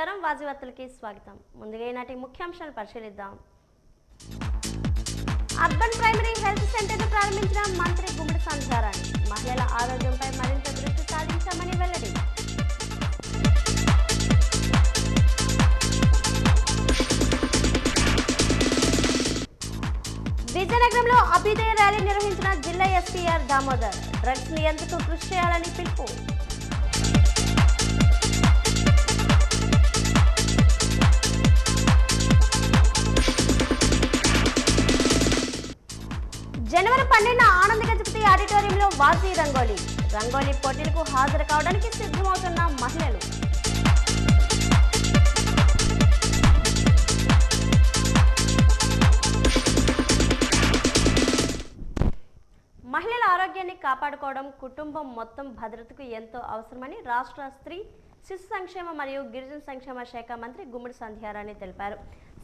నమస్కారం వాజీవార్తలకి స్వాగతం. ముందుగా ఈనాటి ముఖ్యాంశాలను పరిశీలిద్దాం. అర్బన్ ప్రైమరీ హెల్త్ సెంటర్ను ప్రారంభించిన మంత్రి గుమ్మడి సంధ్యారాణి మహిళల ఆరోగ్యంపై మరింత దృష్టి సారించామని వెల్లడి. విజయనగరంలో అభ్యుదయ ర్యాలీ నిర్వహించిన జిల్లా ఎస్పీఆర్ దామోదర్ డ్రగ్స్ నియంత్రణకు కృషి చేయాలని పిలుపు. జనవరి 12న ఆనంద గజపతి ఆడిటోరియంలో వాసీ రంగోలీ పోటీలకు హాజరు కావడానికి సిద్ధమవుతున్న మహిళలు. మహిళల ఆరోగ్యాన్ని కాపాడుకోవడం కుటుంబం మొత్తం భద్రతకు ఎంతో అవసరమని రాష్ట్ర స్త్రీ శిశు సంక్షేమ మరియు గిరిజన సంక్షేమ శాఖ మంత్రి గుమ్మడి సంధ్యారాణి తెలిపారు.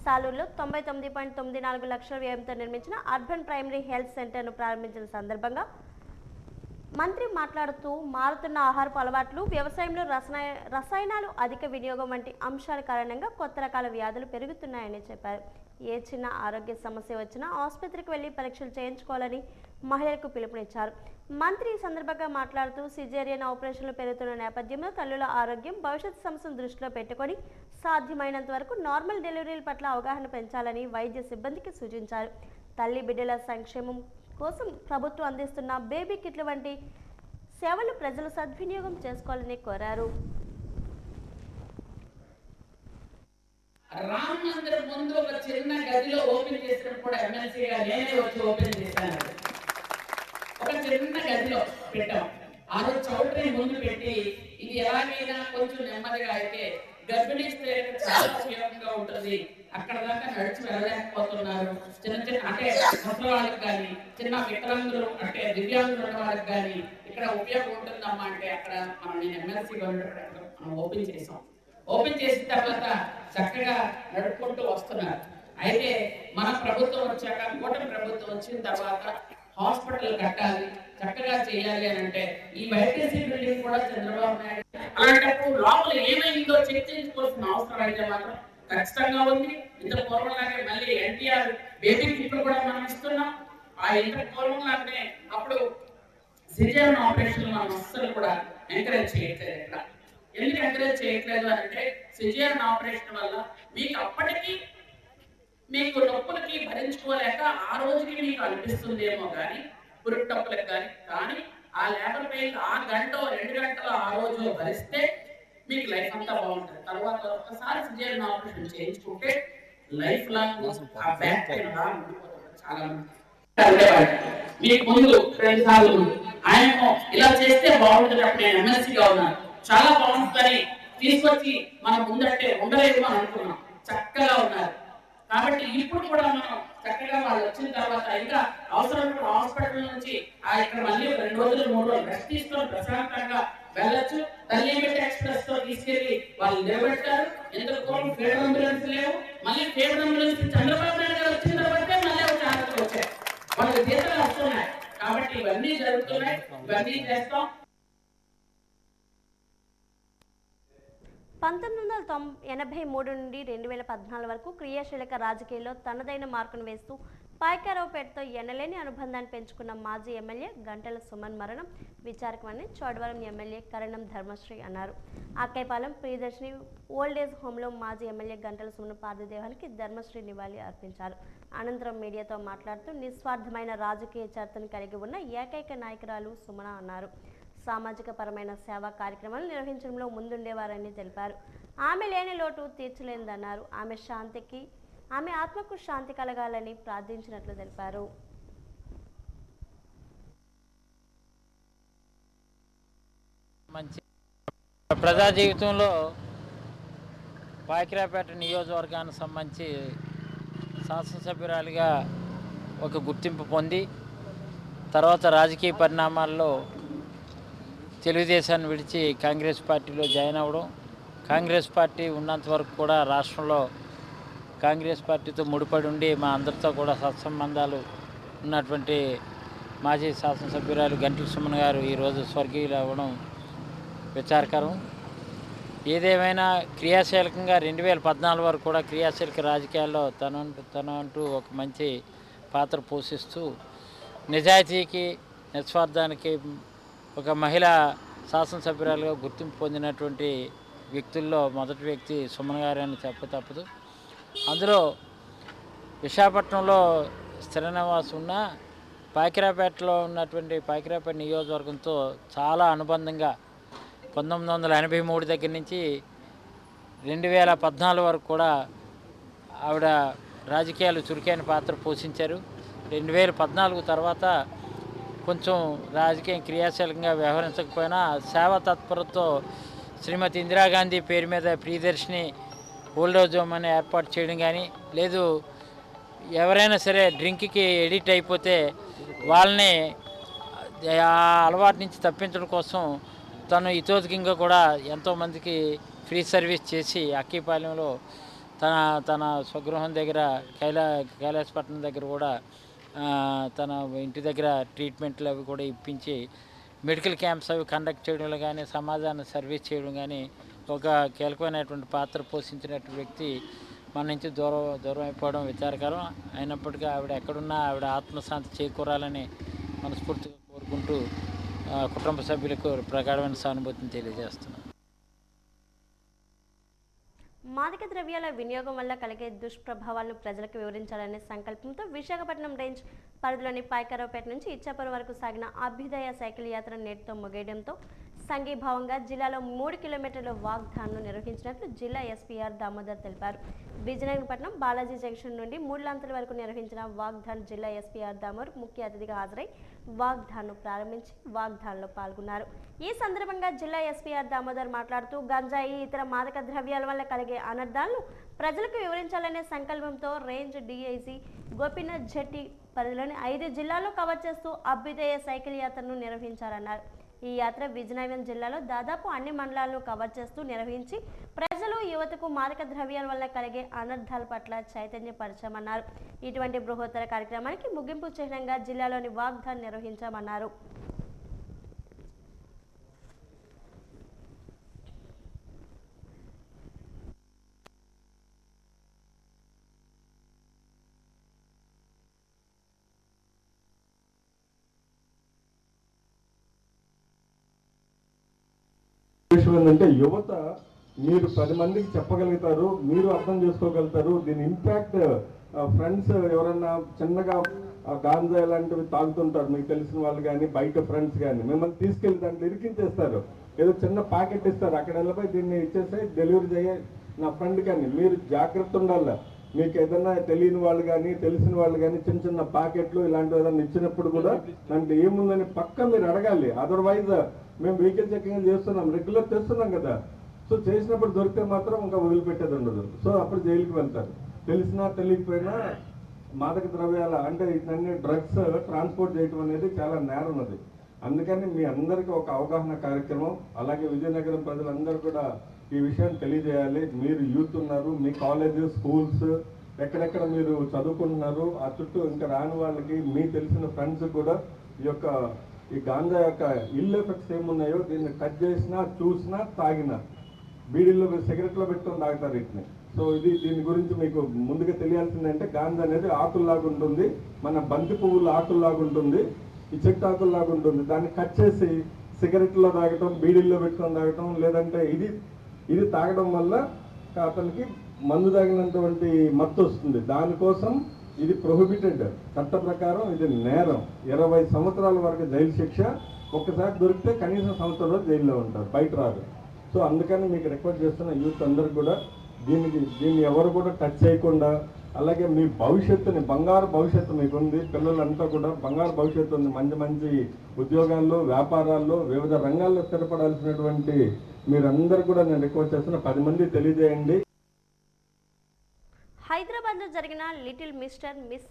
సాలూరులో 99.94 లక్షల వ్యయంతో నిర్మించిన అర్బన్ ప్రైమరీ హెల్త్ సెంటర్ను ప్రారంభించిన సందర్భంగా మంత్రి మాట్లాడుతూ మారుతున్న ఆహారపు అలవాట్లు, వ్యవసాయంలో రసాయనాలు అధిక వినియోగం వంటి అంశాల కారణంగా కొత్త రకాల వ్యాధులు పెరుగుతున్నాయని చెప్పారు. ఏ చిన్న ఆరోగ్య సమస్య వచ్చినా ఆసుపత్రికి వెళ్లి పరీక్షలు చేయించుకోవాలని మహిళలకు పిలుపునిచ్చారు. మంత్రి ఈ సందర్భంగా మాట్లాడుతూ సిజేరియన్ ఆపరేషన్లు పెరుగుతున్న నేపథ్యంలో తల్లుల ఆరోగ్యం, భవిష్యత్ సమస్యను దృష్టిలో పెట్టుకొని సాధ్యమైనంత వరకు నార్మల్ డెలివరీల పట్ల అవగాహన పెంచాలని వైద్య సిబ్బందికి సూచించారు. తల్లి బిడ్డల సంక్షేమం కోసం ప్రభుత్వం అందిస్తున్న బేబీ కిట్లు వంటి సేవలు ప్రజలు సద్వినియోగం చేసుకోవాలని కోరారు. రామ్ మందిర్ ముందు ఒక చిన్న గదిలో ఓపెన్ చేసినప్పుడు ఎమ్మెల్సీగా నేనే వచ్చి ఓపెన్ చేశాను. ఒక చిన్న గదిలో పెట్టాం. ఆ రోజు చౌటరీ ముందు పెట్టి ఇది ఎలాగైనా కొంచెం నెమ్మదిగా అయితే గర్భిణీ స్త్రీలకు చాలా ఉపయోగంగా ఉంటుంది. అక్కడ దాకా నడిచి వెళ్ళలేకపోతున్నారు. చిన్న అంటే ముసలి వాళ్ళకి కానీ, చిన్న వికలాంగులు అంటే దివ్యాంగులు ఉన్న వాళ్ళకి కానీ ఇక్కడ ఉపయోగం ఉంటుందమ్మా అంటే అక్కడ నేను ఎమ్మెల్సీ మనం ఓపెన్ చేసాం. ఓపెన్ చేసిన తర్వాత చక్కగా నడుపుకుంటూ వస్తున్నారు. అయితే మన ప్రభుత్వం వచ్చాక, కూటమి ప్రభుత్వం వచ్చిన తర్వాత హాస్పిటల్ కట్టాలి, చక్కగా చేయాలి అని అంటే ఈ వైద్యశ్రీ బిల్డింగ్ కూడా చంద్రబాబు నాయుడు అలాంటప్పుడు లోపల ఏమైందో చర్చించుకోవాల్సిన అవసరం అయితే మాత్రం ఖచ్చితంగా ఉంది. ఇంత పూర్వంలాగే మళ్ళీ ఎన్టీఆర్ బేబీ కిట్లు కూడా మనం ఇస్తున్నాం. ఆ ఇంత పూర్వంలాగానే అప్పుడు సిజేరియన్ ఆపరేషన్ మనం అస్సలు కూడా ఎంకరేజ్ చేయట్లేదు. ఇక్కడ ఎందుకు ఎంకరేజ్ చేయట్లేదు అంటే సిజేరియన్ ఆపరేషన్ వల్ల మీకు అప్పటికి మీకు నొప్పులకి భరించుకోలేక ఆ రోజుకి మీకు అనిపిస్తుందేమో కానీ పురుగు నొప్పులకు కానీ ఆ లేబర్ పెయిన్ 6 గంటలు 2 గంటలు ఆ రోజులో భరిస్తే మీకు లైఫ్ అంతా బాగుంటుంది. తర్వాత ఒక్కసారి సిజేరియన్ ఆపరేషన్ చేయించుకుంటే లైఫ్ లాంగ్ ఆ బ్యాక్ పెయిన్ చాలా మీకు ముందు 2 సార్లు ఆయన ఇలా చేస్తే బాగుంటుంది. అప్పుడు నేను ఎమ్మెల్సీగా ఉన్నాను. చాలా బాగుంటుందని తీసుకొచ్చి మన ముందంటే ఉండలేదు అని అనుకున్నాం. చక్కగా ఉన్నారు. కాబట్టి ఇప్పుడు కూడా మనం చక్కగా వాళ్ళు వచ్చిన తర్వాత ఇంకా అవసరం హాస్పిటల్ నుంచి ఇక్కడ మళ్ళీ 2 రోజులు 3 రోజులు రెస్ట్ తీసుకొని ప్రశాంతంగా వెళ్ళొచ్చు. తల్లి బిడ్డ ఎక్స్ప్రెస్ తో తీసుకెళ్లి వాళ్ళు నిలబెట్టారు. ఎందుకు ఫీడర్ అంబులెన్స్ లేవు. మళ్ళీ ఫీడర్ అంబులెన్స్ చంద్రబాబు నాయుడు గారు వచ్చిన తర్వాత మళ్ళీ ఒక ఆనందం వచ్చాయి. వాళ్ళకి జీతాలు వస్తున్నాయి. కాబట్టి ఇవన్నీ జరుగుతున్నాయి. ఇవన్నీ చేస్తాం. 1983 నుండి 2014 వరకు క్రియాశీలక రాజకీయాల్లో తనదైన మార్కును వేస్తూ పాయకారావుపేటతో ఎనలేని అనుబంధాన్ని పెంచుకున్న మాజీ ఎమ్మెల్యే గంటల సుమన్ మరణం విచారకమని చోడవరం ఎమ్మెల్యే కరణం ధర్మశ్రీ అన్నారు. అక్కైపాలెం ప్రియదర్శిని ఓల్డేజ్ హోంలో మాజీ ఎమ్మెల్యే గంటల సుమన్ పార్థిదేహానికి ధర్మశ్రీ నివాళి అర్పించారు. అనంతరం మీడియాతో మాట్లాడుతూ నిస్వార్థమైన రాజకీయ చరిత్రను కలిగి ఉన్న ఏకైక నాయకురాలు సుమన అన్నారు. సామాజిక పరమైన సేవా కార్యక్రమాలు నిర్వహించడంలో ముందుండేవారని తెలిపారు. ఆమె లేని లోటు తీర్చలేదన్నారు. ఆమె ఆత్మకు శాంతి కలగాలని ప్రార్థించినట్లు తెలిపారు. మంచి ప్రజా జీవితంలో పాయకరావుపేట నియోజకవర్గానికి సంబంధించి శాసనసభ్యురాలిగా ఒక గుర్తింపు పొంది తర్వాత రాజకీయ పరిణామాల్లో తెలుగుదేశాన్ని విడిచి కాంగ్రెస్ పార్టీలో జాయిన్ అవ్వడం, కాంగ్రెస్ పార్టీ ఉన్నంత వరకు కూడా రాష్ట్రంలో కాంగ్రెస్ పార్టీతో ముడిపడి ఉండి మా అందరితో కూడా సత్సంబంధాలు ఉన్నటువంటి మాజీ శాసనసభ్యురాలు గంటల సుమన్ గారు ఈరోజు స్వర్గీయులు అవ్వడం విచారకరం. ఏదేమైనా క్రియాశీలకంగా 2014 వరకు కూడా క్రియాశీలక రాజకీయాల్లో తన అంటూ ఒక మంచి పాత్ర పోషిస్తూ నిజాయితీకి నిస్వార్థానికి ఒక మహిళా శాసనసభ్యురాలుగా గుర్తింపు పొందినటువంటి వ్యక్తుల్లో మొదటి వ్యక్తి సుమన్ గారు అని తప్పదు. అందులో విశాఖపట్నంలో స్థిర నివాసం ఉన్న పాకిరాపేటలో ఉన్నటువంటి పాకిరాపేట నియోజకవర్గంతో చాలా అనుబంధంగా 1983 దగ్గర నుంచి 2014 వరకు కూడా ఆవిడ రాజకీయాలు చురుకైన పాత్ర పోషించారు. 2014 తర్వాత కొంచెం రాజకీయం క్రియాశీలకంగా వ్యవహరించకపోయినా సేవా తత్పరతో శ్రీమతి ఇందిరాగాంధీ పేరు మీద ప్రియదర్శిని ఓల్డేజ్ హోమ్ అని ఏర్పాటు చేయడం కానీ, లేదు ఎవరైనా సరే డ్రింక్కి ఎడిట్ అయిపోతే వాళ్ళని ఆ అలవాటు నుంచి తప్పించడం కోసం తను ఇతోధికంగా కూడా ఎంతోమందికి ఫ్రీ సర్వీస్ చేసి అక్కిపాలెంలో తన స్వగృహం దగ్గర కైలాసపట్నం దగ్గర కూడా తన ఇంటి దగ్గర ట్రీట్మెంట్లు అవి కూడా ఇప్పించి మెడికల్ క్యాంప్స్ అవి కండక్ట్ చేయడంలో కానీ సమాజాన్ని సర్వీస్ చేయడం కానీ ఒక కీలకమైనటువంటి పాత్ర పోషించినటువంటి వ్యక్తి మన నుంచి దూరం అయిపోవడం విచారకరం. అయినప్పటికీ ఆవిడ ఎక్కడున్నా ఆవిడ ఆత్మశాంతి చేకూరాలని మనస్ఫూర్తిగా కోరుకుంటూ కుటుంబ సభ్యులకు ప్రగాఢమైన సానుభూతిని తెలియజేస్తున్నాను. మాదక ద్రవ్యాల వినియోగం వల్ల కలిగే దుష్ప్రభావాలను ప్రజలకు వివరించాలనే సంకల్పంతో విశాఖపట్నం రేంజ్ పరిధిలోని పాయకరావుపేట నుంచి ఇచ్చాపురం వరకు సాగిన అభ్యుదయ సైకిల్ యాత్ర నేటితో ముగియడంతో సంఘీభావంగా జిల్లాలో 3 కిలోమీటర్ల వాగ్దాన్ను నిర్వహించినట్లు జిల్లా ఎస్పీఆర్ దామోదర్ తెలిపారు. విజయనగరపట్నం బాలాజీ జంక్షన్ నుండి 3 లంతల వరకు నిర్వహించిన వాగ్దాన్ జిల్లా ఎస్పీఆర్ దామోదర్ ముఖ్య అతిథిగా హాజరై వాగ్దాన్ను ప్రారంభించి వాగ్దాన్లో పాల్గొన్నారు. ఈ సందర్భంగా జిల్లా ఎస్పీఆర్ దామోదర్ మాట్లాడుతూ గంజాయి ఇతర మాదక ద్రవ్యాల వల్ల కలిగే అనర్థాలను ప్రజలకు వివరించాలనే సంకల్పంతో రేంజ్ డీఐజీ గోపీనాథ్ జెట్టి పరిధిలోని 5 జిల్లాల్లో కవర్ చేస్తూ అభ్యుదయ సైకిల్ యాత్రను నిర్వహించారన్నారు. ఈ యాత్ర విజయనగరం జిల్లాలో దాదాపు అన్ని మండలాలను కవర్ చేస్తూ నిర్వహించి ప్రజలు యువతకు మాదక ద్రవ్యాల వల్ల కలిగే అనర్థాల పట్ల చైతన్యపరచామన్నారు. ఇటువంటి బృహత్తర కార్యక్రమానికి ముగింపు చిహ్నంగా జిల్లాలోని వాగ్దాన్ నిర్వహించామన్నారు. ఏంటంటే యువత మీరు 10 మందికి చెప్పగలుగుతారు, మీరు అర్థం చేసుకోగలుగుతారు. దీని ఇంపాక్ట్ ఫ్రెండ్స్ ఎవరన్నా చిన్నగా గాంజా లాంటివి తాగుతుంటారు, మీకు తెలిసిన వాళ్ళు కానీ బయట ఫ్రెండ్స్ కానీ మిమ్మల్ని తీసుకెళ్లి దాంట్లో ఇరికించేస్తారు. ఏదో చిన్న ప్యాకెట్ ఇస్తారు, అక్కడ వెళ్ళిపోయి దీన్ని ఇచ్చేసి డెలివరీ చేయ నా ఫ్రెండ్ కానీ మీరు జాగ్రత్త ఉండాలి. మీకు ఏదైనా తెలియని వాళ్ళు కానీ తెలిసిన వాళ్ళు కానీ చిన్న చిన్న ప్యాకెట్లు ఇలాంటివి ఏదైనా ఇచ్చినప్పుడు కూడా దాంట్లో ఏముందని పక్క మీరు అడగాలి. అదర్వైజ్ మేము వెహికల్ చెకింగ్ చేస్తున్నాం, రెగ్యులర్ చేస్తున్నాం కదా. సో చేసినప్పుడు దొరికితే మాత్రం ఇంకా వదిలిపెట్టేది ఉండదు. సో అప్పుడు జైలుకి వెళ్తారు. తెలిసినా తెలియకపోయినా మాదక ద్రవ్యాల అంటే ఇవన్నీ డ్రగ్స్ ట్రాన్స్పోర్ట్ చేయడం అనేది చాలా నేరం అది. అందుకని మీ అందరికీ ఒక అవగాహన కార్యక్రమం, అలాగే విజయనగరం ప్రజలందరూ కూడా ఈ విషయాన్ని తెలియజేయాలి. మీరు యూత్ ఉన్నారు, మీ కాలేజ్ స్కూల్స్ ఎక్కడెక్కడ మీరు చదువుకుంటున్నారు, ఆ చుట్టూ ఇంకా రాని వాళ్ళకి మీ తెలిసిన ఫ్రెండ్స్ కూడా ఈ గాంజా యొక్క ఇల్ ఎఫెక్ట్స్ ఏమున్నాయో దీన్ని కట్ చేసినా చూసినా తాగినా బీడీల్లో సిగరెట్లో పెట్టుకొని తాగుతారు వీటిని. సో దీని గురించి మీకు ముందుగా తెలియాల్సిందంటే గాంజా అనేది ఆకుల్లాగా ఉంటుంది, మన బంతి పువ్వుల ఆకుల్లాగా ఉంటుంది, ఈ చెట్టు ఆకుల్లాగా ఉంటుంది. దాన్ని కట్ చేసి సిగరెట్లో తాగటం, బీడీల్లో పెట్టుకొని తాగటం, లేదంటే ఇది తాగడం వల్ల అతనికి మందు తాగినటువంటి మత్తు వస్తుంది. దానికోసం ఇది ప్రొహిబిటెడ్, చట్ట ప్రకారం ఇది నేరం. 20 సంవత్సరాల వరకు జైలు శిక్ష, ఒక్కసారి దొరికితే కనీసం సంవత్సరాలు జైల్లో ఉంటారు, బయట రాదు. సో అందుకని మీకు రిక్వెస్ట్ చేస్తున్న యూత్ అందరూ కూడా దీన్ని ఎవరు కూడా టచ్ చేయకుండా, అలాగే మీ భవిష్యత్తుని, బంగారు భవిష్యత్తు మీకు ఉంది, పిల్లలంతా కూడా బంగారు భవిష్యత్తు ఉంది. మంచి మంచి ఉద్యోగాల్లో, వ్యాపారాల్లో, వివిధ రంగాల్లో స్థిరపడాల్సినటువంటి మీరందరూ కూడా నేను రిక్వెస్ట్ చేస్తున్న 10 మంది తెలియజేయండి. హైదరాబాద్లో జరిగిన little mister miss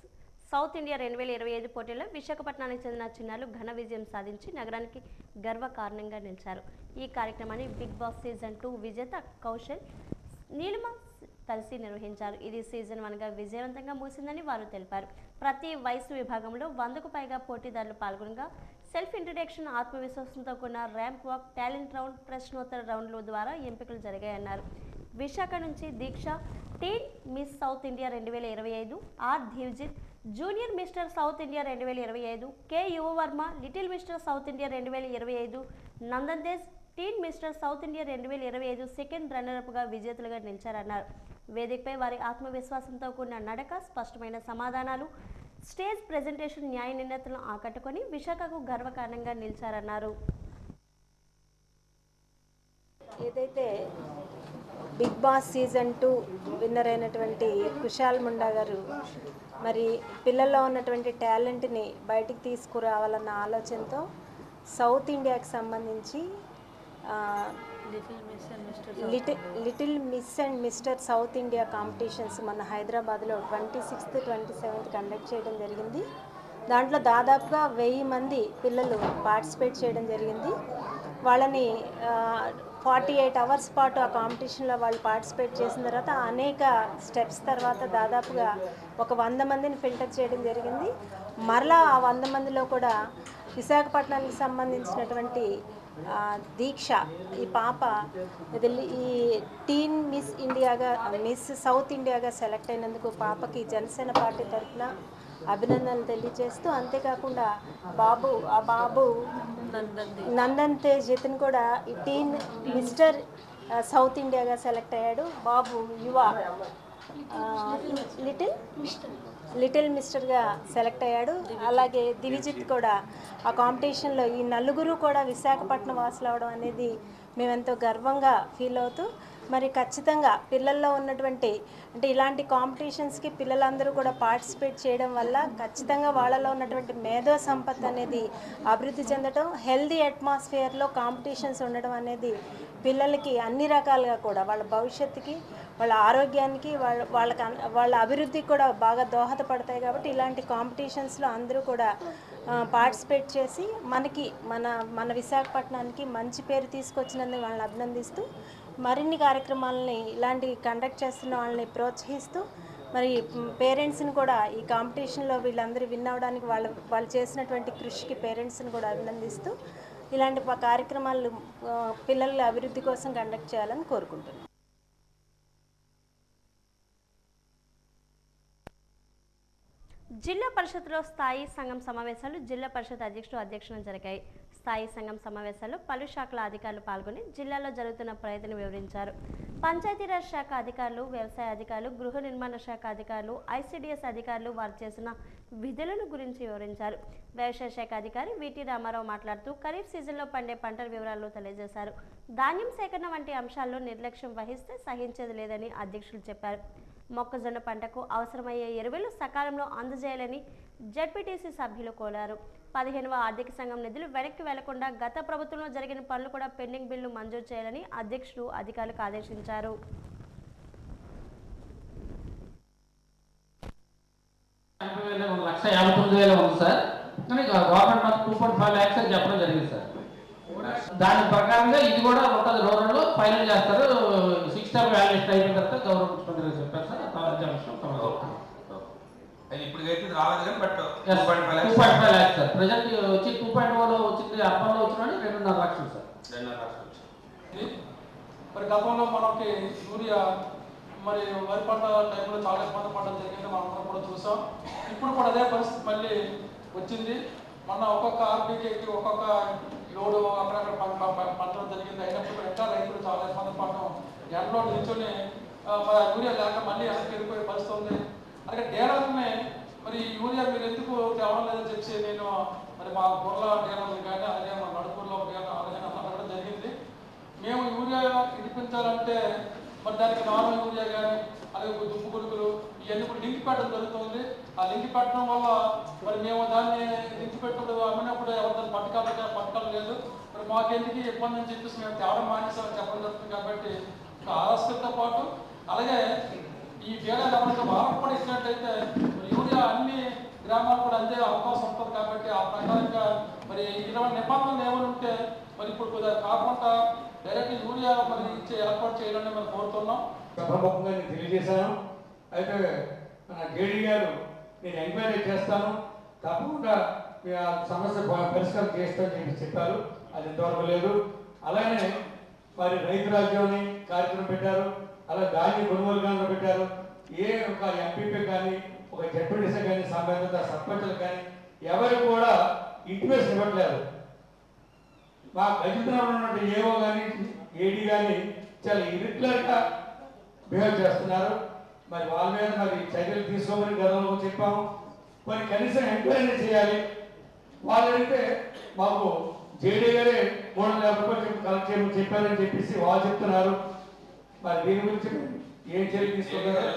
South India 2025 పోటీల్లో విశాఖపట్నానికి చెందిన చిన్నారులు ఘన విజయం సాధించి నగరానికి గర్వకారణంగా నిలిచారు. ఈ కార్యక్రమాన్ని బిగ్ బాస్ సీజన్ 2 విజేత కౌశల్, నీలిమ కలిసి నిర్వహించారు. ఇది సీజన్ 1గా విజయవంతంగా ముగిసిందని వారు తెలిపారు. ప్రతి వయసు విభాగంలో 100కు పైగా పోటీదారులు పాల్గొనగా సెల్ఫ్ ఇంట్రడక్షన్, ఆత్మవిశ్వాసంతో కూడిన ర్యాంప్ వాక్, టాలెంట్ రౌండ్, ప్రశ్నోత్తర రౌండ్ల ద్వారా ఎంపికలు జరిగాయన్నారు. విశాఖ నుంచి Deeksha teen Miss South India 2025, R Dheevjit junior Mister South India 2025, K Yuvavarma little Mister South India 2025, Nandan Tej teen Mister South India 2025 second రన్నరప్గా విజేతలుగా నిలిచారన్నారు. వేదికపై వారి ఆత్మవిశ్వాసంతో కూడిన నడక, స్పష్టమైన సమాధానాలు, స్టేజ్ ప్రెజెంటేషన్ న్యాయ నిర్ణేతలను ఆకట్టుకొని విశాఖకు గర్వకారణంగా నిలిచారన్నారు. ఏదైతే బిగ్ బాస్ సీజన్ 2 విన్నర్ అయినటువంటి కుశాల్ ముండా గారు మరి పిల్లల్లో ఉన్నటువంటి టాలెంట్ని బయటికి తీసుకురావాలన్న ఆలోచనతో సౌత్ ఇండియాకి సంబంధించి little miss and mister South India competitions మన హైదరాబాద్లో 26th, 27th కండక్ట్ చేయడం జరిగింది. దాంట్లో దాదాపుగా 1000 మంది పిల్లలు పార్టిసిపేట్ చేయడం జరిగింది. వాళ్ళని 48 అవర్స్ పాటు ఆ కాంపిటీషన్లో వాళ్ళు పార్టిసిపేట్ చేసిన తర్వాత అనేక స్టెప్స్ తర్వాత దాదాపుగా ఒక 100 మందిని ఫిల్టర్ చేయడం జరిగింది. మరలా ఆ 100 మందిలో కూడా విశాఖపట్నానికి సంబంధించినటువంటి దీక్ష ఈ పాప ఈ టీన్ మిస్ ఇండియాగా మిస్ సౌత్ ఇండియాగా సెలెక్ట్ అయినందుకు పాపకి జనసేన పార్టీ తరఫున అభినందనలు తెలియజేస్తూ, అంతేకాకుండా బాబు నందన్ తేజ్ ఇతను కూడా ఈ టీన్ మిస్టర్ సౌత్ ఇండియాగా సెలెక్ట్ అయ్యాడు. బాబు యువ లిటిల్ మిస్టర్గా సెలెక్ట్ అయ్యాడు. అలాగే దివిజిత్ కూడా ఆ కాంపిటీషన్లో ఈ నలుగురు కూడా విశాఖపట్నం వాసులు అవడం అనేది మేమెంతో గర్వంగా ఫీల్ అవుతూ, మరి ఖచ్చితంగా పిల్లల్లో ఉన్నటువంటి అంటే ఇలాంటి కాంపిటీషన్స్కి పిల్లలందరూ కూడా పార్టిసిపేట్ చేయడం వల్ల ఖచ్చితంగా వాళ్ళలో ఉన్నటువంటి మేధో సంపత్తి అనేది అభివృద్ధి చెందడం, హెల్దీ అట్మాస్ఫియర్లో కాంపిటీషన్స్ ఉండడం అనేది పిల్లలకి అన్ని రకాలుగా కూడా వాళ్ళ భవిష్యత్తుకి, వాళ్ళ ఆరోగ్యానికి, వాళ్ళ అభివృద్ధికి కూడా బాగా దోహదపడతాయి. కాబట్టి ఇలాంటి కాంపిటీషన్స్లో అందరూ కూడా పార్టిసిపేట్ చేసి మన విశాఖపట్నానికి మంచి పేరు తీసుకొచ్చినందుకు వాళ్ళని అభినందిస్తూ, మరిన్ని కార్యక్రమాలని ఇలాంటి కండక్ట్ చేస్తున్న వాళ్ళని ప్రోత్సహిస్తూ, మరి పేరెంట్స్ని కూడా ఈ కాంపిటీషన్లో వీళ్ళందరూ విన్ అవ్వడానికి వాళ్ళు చేసినటువంటి కృషికి పేరెంట్స్ని కూడా అభినందిస్తూ ఇలాంటి కార్యక్రమాలు పిల్లల అభివృద్ధి కోసం కండక్ట్ చేయాలని కోరుకుంటున్నాను. జిల్లా పరిషత్లో స్థాయి సంఘం సమావేశాలు జిల్లా పరిషత్ అధ్యక్షులు జరిగాయి. స్థాయి సంఘం సమావేశాల్లో పలు శాఖల అధికారులు పాల్గొని జిల్లాలో జరుగుతున్న ప్రయత్నం వివరించారు. పంచాయతీరాజ్ శాఖ అధికారులు, వ్యవసాయ అధికారులు, గృహ నిర్మాణ శాఖ అధికారులు, ఐసిడిఎస్ అధికారులు వారు చేసిన విధులను గురించి వివరించారు. వ్యవసాయ శాఖ అధికారి విటి రామారావు మాట్లాడుతూ ఖరీఫ్ సీజన్లో పండే పంటల వివరాలను తెలియజేశారు. ధాన్యం సేకరణ వంటి అంశాల్లో నిర్లక్ష్యం వహిస్తే సహించేది లేదని అధ్యక్షులు చెప్పారు. మొక్కజొన్న పంటకు అవసరమయ్యే ఎరువులు సకాలంలో అందజేయాలని జెడ్పీటీసీ సభ్యులు కోరారు. 15వ ఆర్థిక సంఘం నిధులు వెనక్కి వెళ్లకుండా గత ప్రభుత్వంలో జరిగిన పనులు కూడా పెండింగ్ బిల్లు మంజూరు చేయాలని అధ్యక్షులు అధికారులకు ఆదేశించారు. దాని ప్రకారంగా ఇది కూడా ఉంటుంది. రూరల్లో ఫైనల్ చేస్తారు. 6th వాల్యుయేషన్ అయిపోయిన తర్వాత గౌరవ ముఖ్యమంత్రి చెప్పారు సార్. ఇప్పుడు రాలేదు కానీ బట్ 2.5 lakhs సార్. ప్రజెంట్ వచ్చి 2.1 వచ్చింది. అప్పట్లో వచ్చిన 2.5 లక్షలు సార్. 2.5 లక్షలు వచ్చింది. మరి గతంలో మనకి యూరియా మరి వరి పంట టైంలో చాలా ఇబ్బంది పడడం జరిగింది. మనం కూడా చూసాం. ఇప్పుడు కూడా అదే పరిస్థితి మళ్ళీ వచ్చింది. మొన్న ఒక్కొక్క ఆర్బీకేకి ఒక్కొక్క లోడు అక్కడక్కడ పంటడం జరిగింది. అయినప్పుడు ఇంకా రైతులు చాలా ఇబ్బంది పడడం, ఎండలో నిల్చొని యూరియా లేక మళ్ళీ వెనక్కి వెళ్ళిపోయే పరిస్థితి ఉంది. అలాగే డీలర్ని మరి యూరియా మీరు ఎందుకు తేవడం లేదని చెప్పి నేను మరి మా బుర్ర డీలర్లు కానీ అలాగే మా నడుపూరులో అడగడం జరిగింది. మేము యూరియా ఇడిపించాలంటే మరి దానికి నార్మల్ యూరియా కానీ అలాగే దుప్పు గురుకులు ఇవన్నీ కూడా లింక్ పెట్టడం జరుగుతుంది. ఆ లింక్ పెట్టడం వల్ల మరి మేము దాన్ని లింక్ పెట్టినప్పుడు అమ్మినప్పుడు ఎవరు దాన్ని పథకాలు లేదు. మరి మాకెందుకు ఇబ్బంది అని చెప్పేసి మేము తేవడం మానేసామని చెప్పడం జరుగుతుంది. కాబట్టి ఆలస్యంతో పాటు అలాగే ఈ డీలర్లు ఎవరైతే బాధపడి ఇచ్చినట్లయితే మరి యూరియా అన్ని గ్రామాలు కూడా అందే అవకాశం ఉంటుంది. కాబట్టి ఆ ప్రకారంగా మరి 20 నిబంధనలు ఏమైనా ఉంటే మరి ఇప్పుడు కొద్దిగా కాకుండా డైరెక్ట్ యూరియా మరి ఇచ్చే ఏర్పాటు చేయాలని మేము కోరుతున్నాం. సభాముఖంగా నేను తెలియజేశాను. అయితే మన గేడి గారు నేను ఎంక్వైరీ చేస్తాను, తప్పకుండా ఆ సమస్య పరిష్కారం చేస్తామని చెప్పారు. అది ఇంతవరకు లేదు. అలానే మరి రైతు రాజ్యాన్ని కార్యక్రమం పెట్టారు. అలా ధాన్య కొనుగోలు కేంద్రం పెట్టారు. ఏ ఒక ఎంపీపీ కానీ ఒక జడ్పీటీసీ కానీ సంబంధిత సర్పంచులు కానీ ఎవరికి కూడా ఇంటిమేషన్ ఇవ్వట్లేదు. మా గజితనంలో ఉన్నటువంటి ఏఓ కానీ ఏడీ కానీ చాలా ఇరిగ్యులర్గా బిహేవ్ చేస్తున్నారు. మరి వాళ్ళ మీద మరి చర్యలు తీసుకోమని గతంలో చెప్పాము. మరి కనీసం ఎంక్వైరీ చేయాలి. వాళ్ళు అడిగితే మాకు జేడీ గారే 3,00,000 రూపాయలు కలెక్ట్ చేయమని చెప్పారని చెప్పేసి వాళ్ళు చెప్తున్నారు. మరి దీని గురించి ఏం చర్యలు తీసుకుంటారు?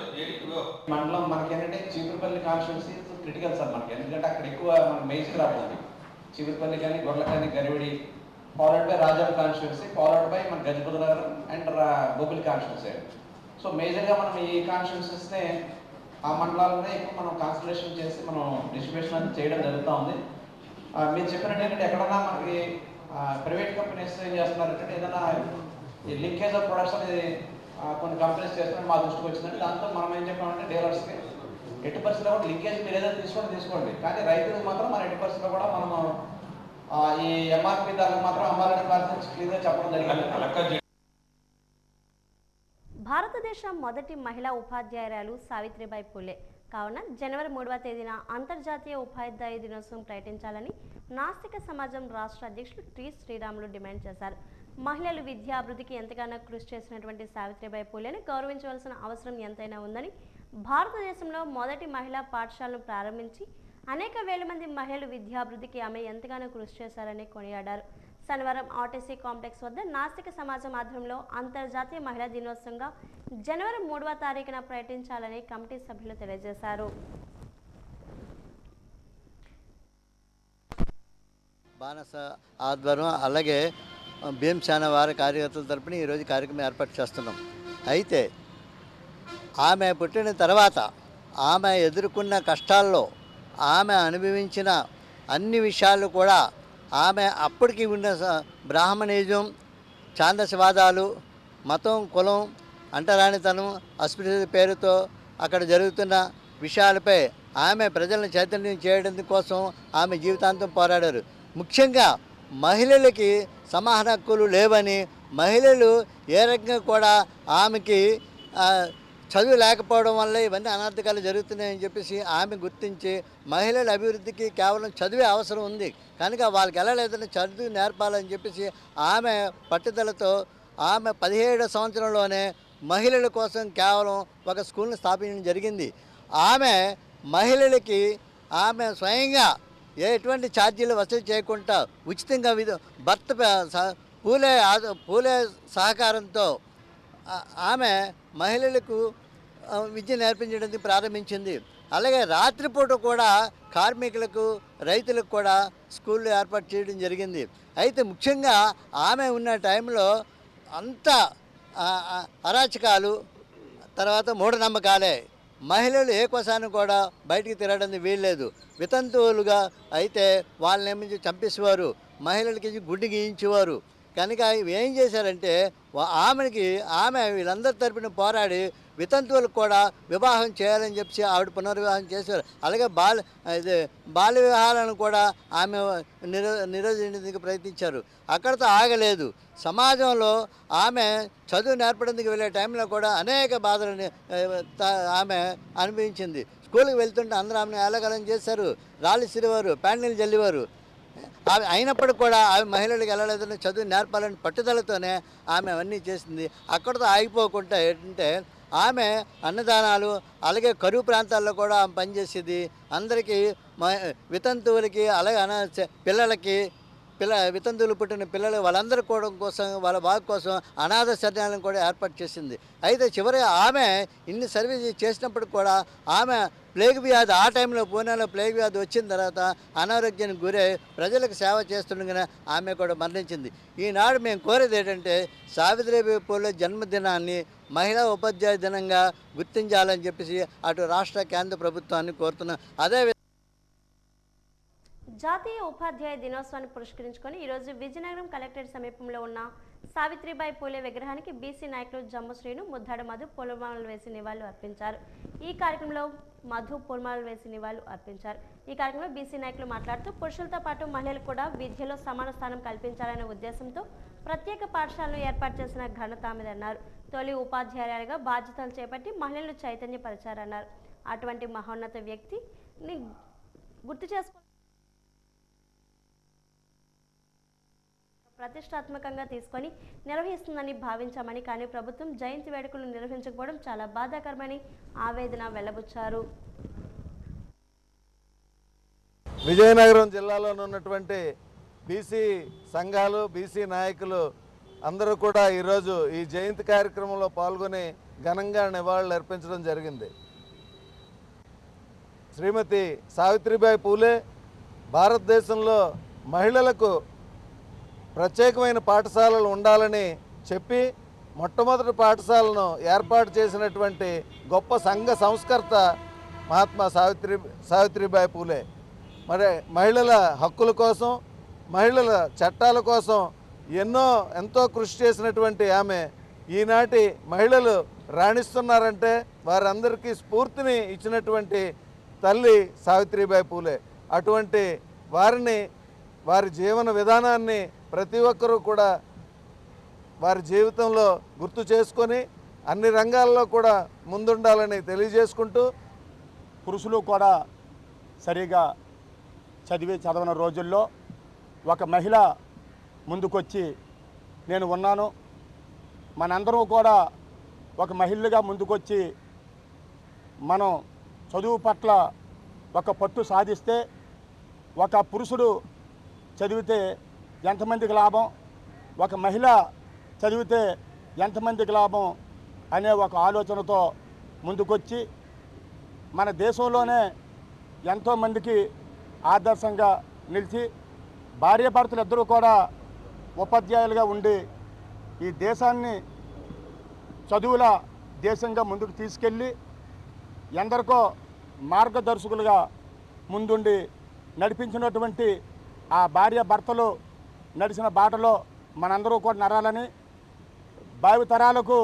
మండలం మనకి ఏంటంటే చీపురుపల్లి కాన్స్టిట్యున్సీ క్రిటికల్ సార్ మనకి, ఎందుకంటే అక్కడ ఎక్కువ మనకి మేజర్ క్రాప్ ఉంది. చీపురుపల్లి కానీ గొర్రెల కానీ Garividi, followed by Rajam constituency, followed by మన గజపతినగర్ అండ్ బొబ్బిలి కాన్స్టిట్యున్సీ. సో మేజర్గా మనం ఈ కాన్స్టిట్యున్సీస్నే ఆ మండలాలనే ఎక్కువ మనం కాన్సన్ట్రేషన్ చేసి మనం డిస్ట్రిబ్యూషన్ అనేది చేయడం జరుగుతూ ఉంది. మీరు చెప్పినట్టు ఏంటంటే ఎక్కడన్నా మనకి ప్రైవేట్ కంపెనీస్ ఏం చేస్తున్నారు అంటే ఏదైనా ఈ లింకేజ్ ఆఫ్ ప్రొడక్ట్స్ అనేది కొన్ని కంపెనీస్ చేస్తున్నారు మా దృష్టికి వచ్చిందంటే దాంతో మనం ఏం చెప్పామంటే డీలర్స్కి ఎట్టి పరిస్థితుల్లో కూడా లింకేజ్ మీరు ఏదైనా తీసుకోండి, కానీ రైతులకు మాత్రం మన ఎట్టి పరిస్థితుల్లో కూడా మనము ఈ ఎంఆర్పీ ధరలు మాత్రం అమ్మాలని ప్రార్థించి క్లియర్గా చెప్పడం జరిగింది. భారతదేశం మొదటి మహిళా ఉపాధ్యాయురాలు సావిత్రిబాయి పూలే కావున జనవరి 3వ తేదీన అంతర్జాతీయ ఉపాధ్యాయ దినోత్సవం ప్రకటించాలని నాస్తిక సమాజం రాష్ట్ర అధ్యక్షులు టి శ్రీరాములు డిమాండ్ చేశారు. మహిళలు విద్యాభివృద్ధికి ఎంతగానో కృషి చేసినటువంటి సావిత్రిబాయి పూలేని గౌరవించవలసిన అవసరం ఎంతైనా ఉందని, భారతదేశంలో మొదటి మహిళా పాఠశాలను ప్రారంభించి అనేక వేల మంది మహిళలు విద్యాభివృద్ధికి ఆమె ఎంతగానో కృషి చేశారని కొనియాడారు. శనివారం ఆర్టీసీ కాంప్లెక్స్ వద్ద నాస్తిక సమాజం ఆధ్వర్యంలో అంతర్జాతీయ మహిళా దినోత్సవంగా జనవరి 3వ తారీఖున ప్రకటించాలని కమిటీ సభ్యులు తెలియజేశారు. బానస ఆధ్వర్యం అలాగే భీమసేన వారి కార్యకర్తల తరపున ఈరోజు కార్యక్రమం ఏర్పాటు చేస్తున్నాం. అయితే ఆమె పుట్టిన తర్వాత ఆమె ఎదుర్కొన్న కష్టాల్లో ఆమె అనుభవించిన అన్ని విషయాలు కూడా ఆమె అప్పటికి ఉన్న బ్రాహ్మణిజం, ఛాందసవాదాలు, మతం, కులం, అంటరానితనం, అస్పృశ్యత పేరుతో అక్కడ జరుగుతున్న విషయాలపై ఆమె ప్రజలను చైతన్యం చేయడం కోసం ఆమె జీవితాంతం పోరాడారు. ముఖ్యంగా మహిళలకి సమాన హక్కులు లేవని, మహిళలు ఏ రకంగా కూడా ఆమెకి చదువు లేకపోవడం వల్ల ఇవన్నీ అనర్థకాలు జరుగుతున్నాయని చెప్పేసి ఆమె గుర్తించి మహిళల అభివృద్ధికి కేవలం చదువే అవసరం ఉంది కనుక వాళ్ళకి ఎలా లేదని చదువు నేర్పాలని చెప్పేసి ఆమె పట్టుదలతో ఆమె 17వ సంవత్సరంలోనే మహిళల కోసం కేవలం ఒక స్కూల్ని స్థాపించడం జరిగింది. ఆమె మహిళలకి ఆమె స్వయంగా ఎటువంటి ఛార్జీలు వసూలు చేయకుండా ఉచితంగా భర్త పూలే సహకారంతో ఆమె మహిళలకు విద్య నేర్పించడానికి ప్రారంభించింది. అలాగే రాత్రిపూట కూడా కార్మికులకు, రైతులకు కూడా స్కూళ్ళు ఏర్పాటు చేయడం జరిగింది. అయితే ముఖ్యంగా ఆమె ఉన్న టైంలో అంత అరాచకాలు, తర్వాత మూఢనమ్మకాలే. మహిళలు ఏ కోసాన్ని కూడా బయటికి తిరగడానికి వీల్లేదు. వితంతువులుగా అయితే వాళ్ళని చంపేసేవారు, మహిళలకి గుండె గీయించేవారు. కనుక ఏం చేశారంటే ఆమె వీళ్ళందరి తరపున పోరాడి వితంతువులకు కూడా వివాహం చేయాలని చెప్పి ఆవిడ పునర్వివాహం చేశారు. అలాగే బాల్య వివాహాలను కూడా ఆమె నిరోధించడానికి ప్రయత్నించారు. అక్కడితో ఆగలేదు. సమాజంలో ఆమె చదువు నేర్పడానికి వెళ్ళే టైంలో కూడా అనేక బాధలను ఆమె అనుభవించింది. స్కూల్కి వెళ్తుంటే అందరూ ఆమెను ఏలగలం చేశారు, రాళ్ళు సిరివారు, ప్యాండిల్ జల్లివారు. ఆమె అయినప్పటికీ కూడా ఆమె మహిళలకు వెళ్ళలేదని చదువు నేర్పాలని పట్టుదలతోనే ఆమె అవన్నీ చేసింది. అక్కడితో ఆగిపోకుండా ఏంటంటే ఆమె అన్నదానాలు, అలాగే కరువు ప్రాంతాల్లో కూడా ఆమె పనిచేసేది. అందరికీ వితంతువులకి, అలాగే పిల్లలకి, వితంతువులు పుట్టిన పిల్లలు వాళ్ళందరి కోసం, వాళ్ళ బాగు కోసం అనాథ శరణాలను కూడా ఏర్పాటు చేసింది. అయితే చివరిగా ఆమె ఇన్ని సర్వీస్ చేసినప్పుడు కూడా ఆమె ప్లేగ్ వ్యాధి, ఆ టైంలో పూణేలో ప్లేగ్ వ్యాధి వచ్చిన తర్వాత అనారోగ్యానికి గురై ప్రజలకు సేవ చేస్తుండగానే ఆమె కూడా మరణించింది. ఈనాడు మేము కోరేది ఏంటంటే సావిత్రిబాయి పూలే జన్మదినాన్ని మహిళా ఉపాధ్యాయ దినంగా గుర్తించాలని చెప్పేసి అటు రాష్ట్ర, కేంద్ర ప్రభుత్వాన్ని కోరుతున్నాం. అదే జాతీయ ఉపాధ్యాయ దినోత్సవాన్ని పురస్కరించుకొని ఈరోజు విజయనగరం కలెక్టరేట్ సమీపంలో ఉన్న సావిత్రిబాయి పూలే విగ్రహానికి బీసీ నాయకులు జమ్ము శ్రీను, ముద్దాడ మధు పూలమాలలు వేసి నివాళులు అర్పించారు. ఈ కార్యక్రమంలో మధు పూలమాలలు వేసి నివాళులు అర్పించారు. ఈ కార్యక్రమంలో బీసీ నాయకులు మాట్లాడుతూ పురుషులతో పాటు మహిళలు కూడా విద్యలో సమాన స్థానం కల్పించాలనే ఉద్దేశంతో ప్రత్యేక పాఠశాలను ఏర్పాటు చేసిన ఘనత ఆమెదన్నారు. తొలి ఉపాధ్యాయులుగా బాధ్యతలు చేపట్టి మహిళలను చైతన్యపరిచారన్నారు. అటువంటి మహోన్నత వ్యక్తిని గుర్తు చేసుకో ప్రతిష్టాత్మకంగా తీసుకొని నిర్వహిస్తుందని భావించామని, కానీ ప్రభుత్వం జయంతి వేడుకలు నిర్వహించకపోవడం చాలా బాధాకరమని ఆవేదన వెల్లబుచ్చారు. విజయనగరం జిల్లాలో ఉన్నటువంటి బీసీ సంఘాలు, బీసీ నాయకులు అందరూ కూడా ఈరోజు ఈ జయంతి కార్యక్రమంలో పాల్గొని ఘనంగా నివాళులు అర్పించడం జరిగింది. శ్రీమతి సావిత్రిబాయి పూలే భారతదేశంలో మహిళలకు ప్రత్యేకమైన పాఠశాలలు ఉండాలని చెప్పి మొట్టమొదటి పాఠశాలను ఏర్పాటు చేసినటువంటి గొప్ప సంఘ సంస్కర్త మహాత్మా సావిత్రిబాయి పూలే. మరి మహిళల హక్కుల కోసం, మహిళల చట్టాల కోసం ఎంతో కృషి చేసినటువంటి ఆమె ఈనాటి మహిళలు రాణిస్తున్నారంటే వారందరికీ స్ఫూర్తిని ఇచ్చినటువంటి తల్లి సావిత్రిబాయి పూలే. అటువంటి వారిని, వారి జీవన విధానాన్ని ప్రతి ఒక్కరూ కూడా వారి జీవితంలో గుర్తు చేసుకొని అన్ని రంగాల్లో కూడా ముందుండాలని తెలియజేసుకుంటూ, పురుషులు కూడా సరిగా చదవని రోజుల్లో ఒక మహిళ ముందుకొచ్చి నేను ఉన్నాను, మనందరం కూడా ఒక మహిళగా ముందుకొచ్చి మనం చదువు పట్ల ఒక పట్టు సాధిస్తే, ఒక పురుషుడు చదివితే ఎంతమందికి లాభం, ఒక మహిళ చదివితే ఎంతమందికి లాభం అనే ఒక ఆలోచనతో ముందుకొచ్చి మన దేశంలోనే ఎంతోమందికి ఆదర్శంగా నిలిచి భార్యాభర్తలు ఇద్దరూ కూడా ఉపాధ్యాయులుగా ఉండి ఈ దేశాన్ని చదువుల దేశంగా ముందుకు తీసుకెళ్ళి ఎందరికో మార్గదర్శకులుగా ముందుండి నడిపించినటువంటి ఆ భార్యాభర్తలు నడిచిన బాటలో మనందరూ కూడా నడాలని, భావితరాలకు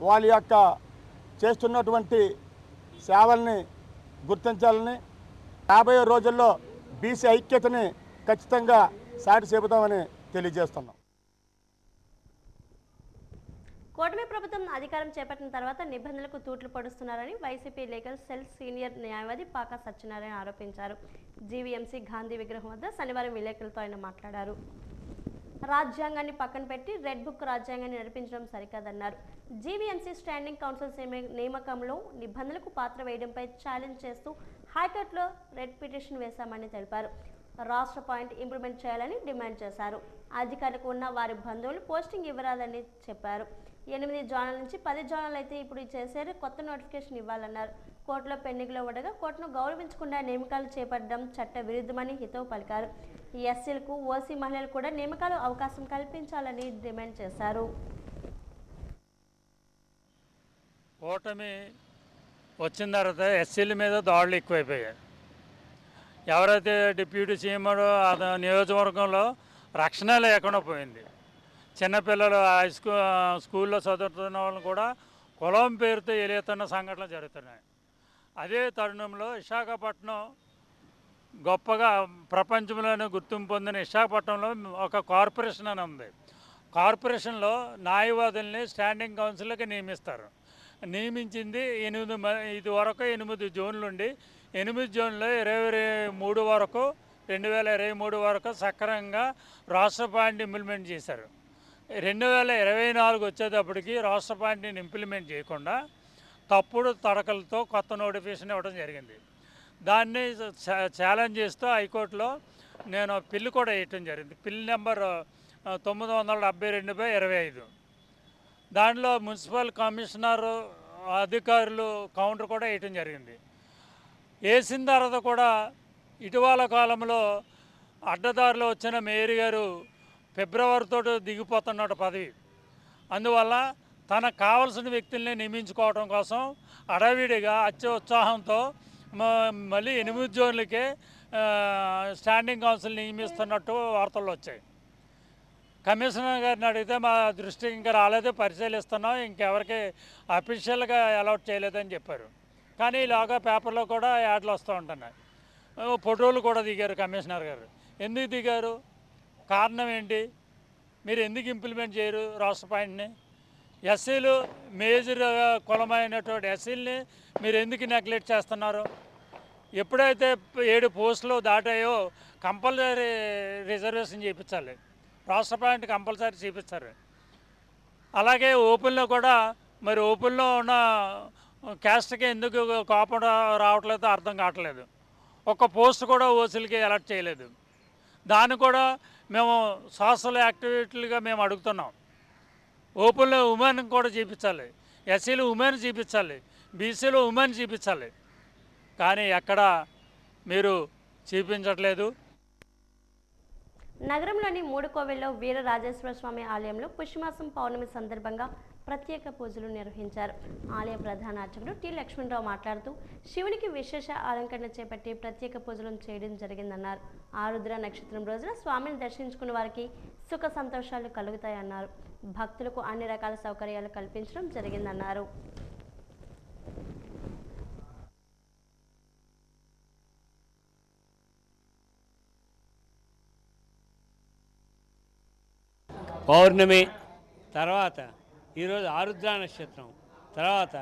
వాళ్ళ యొక్క చేస్తున్నటువంటి సేవల్ని గుర్తించాలని, రాబోయే రోజుల్లో బీసీ ఐక్యతని ఖచ్చితంగా సాటి చెబుతామని తెలియజేస్తున్నాం. కూటమి ప్రభుత్వం అధికారం చేపట్టిన తర్వాత నిబంధనలకు తూట్లు పొడుస్తున్నారని వైసీపీ లీగల్ సెల్ సీనియర్ న్యాయవాది పాకా సత్యనారాయణ ఆరోపించారు. జీవీఎంసీ గాంధీ విగ్రహం వద్ద శనివారం విలేకరులతో ఆయన మాట్లాడారు. రాజ్యాంగాన్ని పక్కన పెట్టి రెడ్ బుక్ రాజ్యాంగాన్ని నడిపించడం సరికాదన్నారు. జీవీఎంసీ స్టాండింగ్ కౌన్సిల్ నియామకంలో నిబంధనలకు పాత్ర వేయడంపై ఛాలెంజ్ చేస్తూ హైకోర్టులో రెడ్ పిటిషన్ వేశామని తెలిపారు. రాష్ట్ర పాయింట్ ఇంప్లిమెంట్ చేయాలని డిమాండ్ చేశారు. అధికారులకు ఉన్న వారి బంధువులు పోస్టింగ్ ఇవ్వరాదని చెప్పారు. 8 జోనల్ నుంచి 10 జోనల్ అయితే ఇప్పుడు చేశారు, కొత్త నోటిఫికేషన్ ఇవ్వాలన్నారు. కోర్టులో పెండింగ్లో ఉండగా కోర్టును గౌరవించకుండా నియామకాలు చేపట్టడం చట్ట విరుద్ధమని హితవు పలికారు. ఎస్సీలకు, ఓసీ మహిళలకు కూడా నియామకాలు అవకాశం కల్పించాలని డిమాండ్ చేశారు. కూటమి వచ్చిన తర్వాత ఎస్సీల మీద దాడులు ఎక్కువైపోయాయి. ఎవరైతే డిప్యూటీ సీఎం నియోజకవర్గంలో రక్షణ లేకుండా పోయింది. చిన్నపిల్లలు స్కూల్లో చదువుతున్న వాళ్ళని కూడా కులం పేరుతో ఎలుగుతున్న సంఘటనలు జరుగుతున్నాయి. అదే తరుణంలో విశాఖపట్నం గొప్పగా ప్రపంచంలోనే గుర్తింపు పొందిన విశాఖపట్నంలో ఒక కార్పొరేషన్ అని ఉంది. కార్పొరేషన్లో న్యాయవాదుల్ని స్టాండింగ్ కౌన్సిల్కి నియమిస్తారు. నియమించింది 8 వరకు 8 జోన్లు ఉండి 8 జోన్లో 2023 వరకు 2023 వరకు సక్రమంగా రాష్ట్ర పాయింట్ ఇంప్లిమెంట్ చేశారు. 2024 వచ్చేటప్పటికి రాష్ట్ర పాయింట్ని ఇంప్లిమెంట్ చేయకుండా తప్పుడు తడకలతో కొత్త నోటిఫికేషన్ ఇవ్వడం జరిగింది. దాన్ని ఛాలెంజ్ చేస్తూ హైకోర్టులో నేను పిల్లు కూడా వేయటం జరిగింది. పిల్ నెంబర్ 972/25. దానిలో మున్సిపల్ కమిషనర్ అధికారులు కౌంటర్ కూడా వేయటం జరిగింది. వేసిన తర్వాత కూడా ఇటీవల కాలంలో అడ్డదారిలో వచ్చిన మేయర్ గారు ఫిబ్రవరితో దిగిపోతున్నట్టు పదవి. అందువల్ల తనకు కావలసిన వ్యక్తుల్ని నియమించుకోవడం కోసం అడవిడిగా అత్యుత్సాహంతో మళ్ళీ 8 జోన్లకే స్టాండింగ్ కౌన్సిల్ నియమిస్తున్నట్టు వార్తలు వచ్చాయి. కమిషనర్ గారిని అడిగితే మా దృష్టికి ఇంకా రాలేదు, పరిశీలిస్తున్నాం, ఇంకెవరికి అఫీషియల్గా అలౌట్ చేయలేదని చెప్పారు. కానీ ఇలాగా పేపర్లో కూడా యాడ్లు వస్తూ ఉంటున్నాయి. ఫోటోలు కూడా దిగారు కమిషనర్ గారు. ఎందుకు దిగారు? కారణం ఏంటి? మీరు ఎందుకు ఇంప్లిమెంట్ చేయరు రాష్ట్ర పాయింట్ని? ఎస్సీలు మేజర్ కులమైనటువంటి ఎస్సీలని మీరు ఎందుకు నెగ్లెక్ట్ చేస్తున్నారు? ఎప్పుడైతే 7 పోస్టులు దాటాయో కంపల్సరీ రిజర్వేషన్ చేయించాలి, రాష్ట్ర పాయింట్ కంపల్సరీ చేయించారు. అలాగే ఓపెన్లో కూడా మరి ఓపెన్లో ఉన్న క్యాస్ట్కి ఎందుకు కోపం రావట్లేదో అర్థం కావట్లేదు. ఒక్క పోస్ట్ కూడా ఓసీలకి అలర్ట్ చేయలేదు. దాన్ని కూడా మేము సోషల్ యాక్టివిటీలుగా మేము అడుగుతున్నాం. ఓపెన్లో ఉమెన్ కూడా చూపించాలి, ఎస్సీలు ఉమెన్ చూపించాలి, బీసీలో ఉమెన్ చూపించాలి. కానీ ఎక్కడ మీరు చూపించట్లేదు. నగరంలోని మూడుకోవెల్లో వీరరాజేశ్వర స్వామి ఆలయంలో పుష్యమాసం పౌర్ణమి సందర్భంగా ప్రత్యేక పూజలు నిర్వహించారు. ఆలయ ప్రధాన అర్చకుడు టి లక్ష్మణరావు మాట్లాడుతూ శివునికి విశేష అలంకరణ చేపట్టి ప్రత్యేక పూజలను చేయడం జరిగిందన్నారు. ఆరుద్ర నక్షత్రం రోజున స్వామిని దర్శించుకున్న వారికి సుఖ సంతోషాలు కలుగుతాయన్నారు. భక్తులకు అన్ని రకాల సౌకర్యాలు కల్పించడం జరిగిందన్నారు. పౌర్ణమి తర్వాత ఈరోజు ఆరుద్ర నక్షత్రం తర్వాత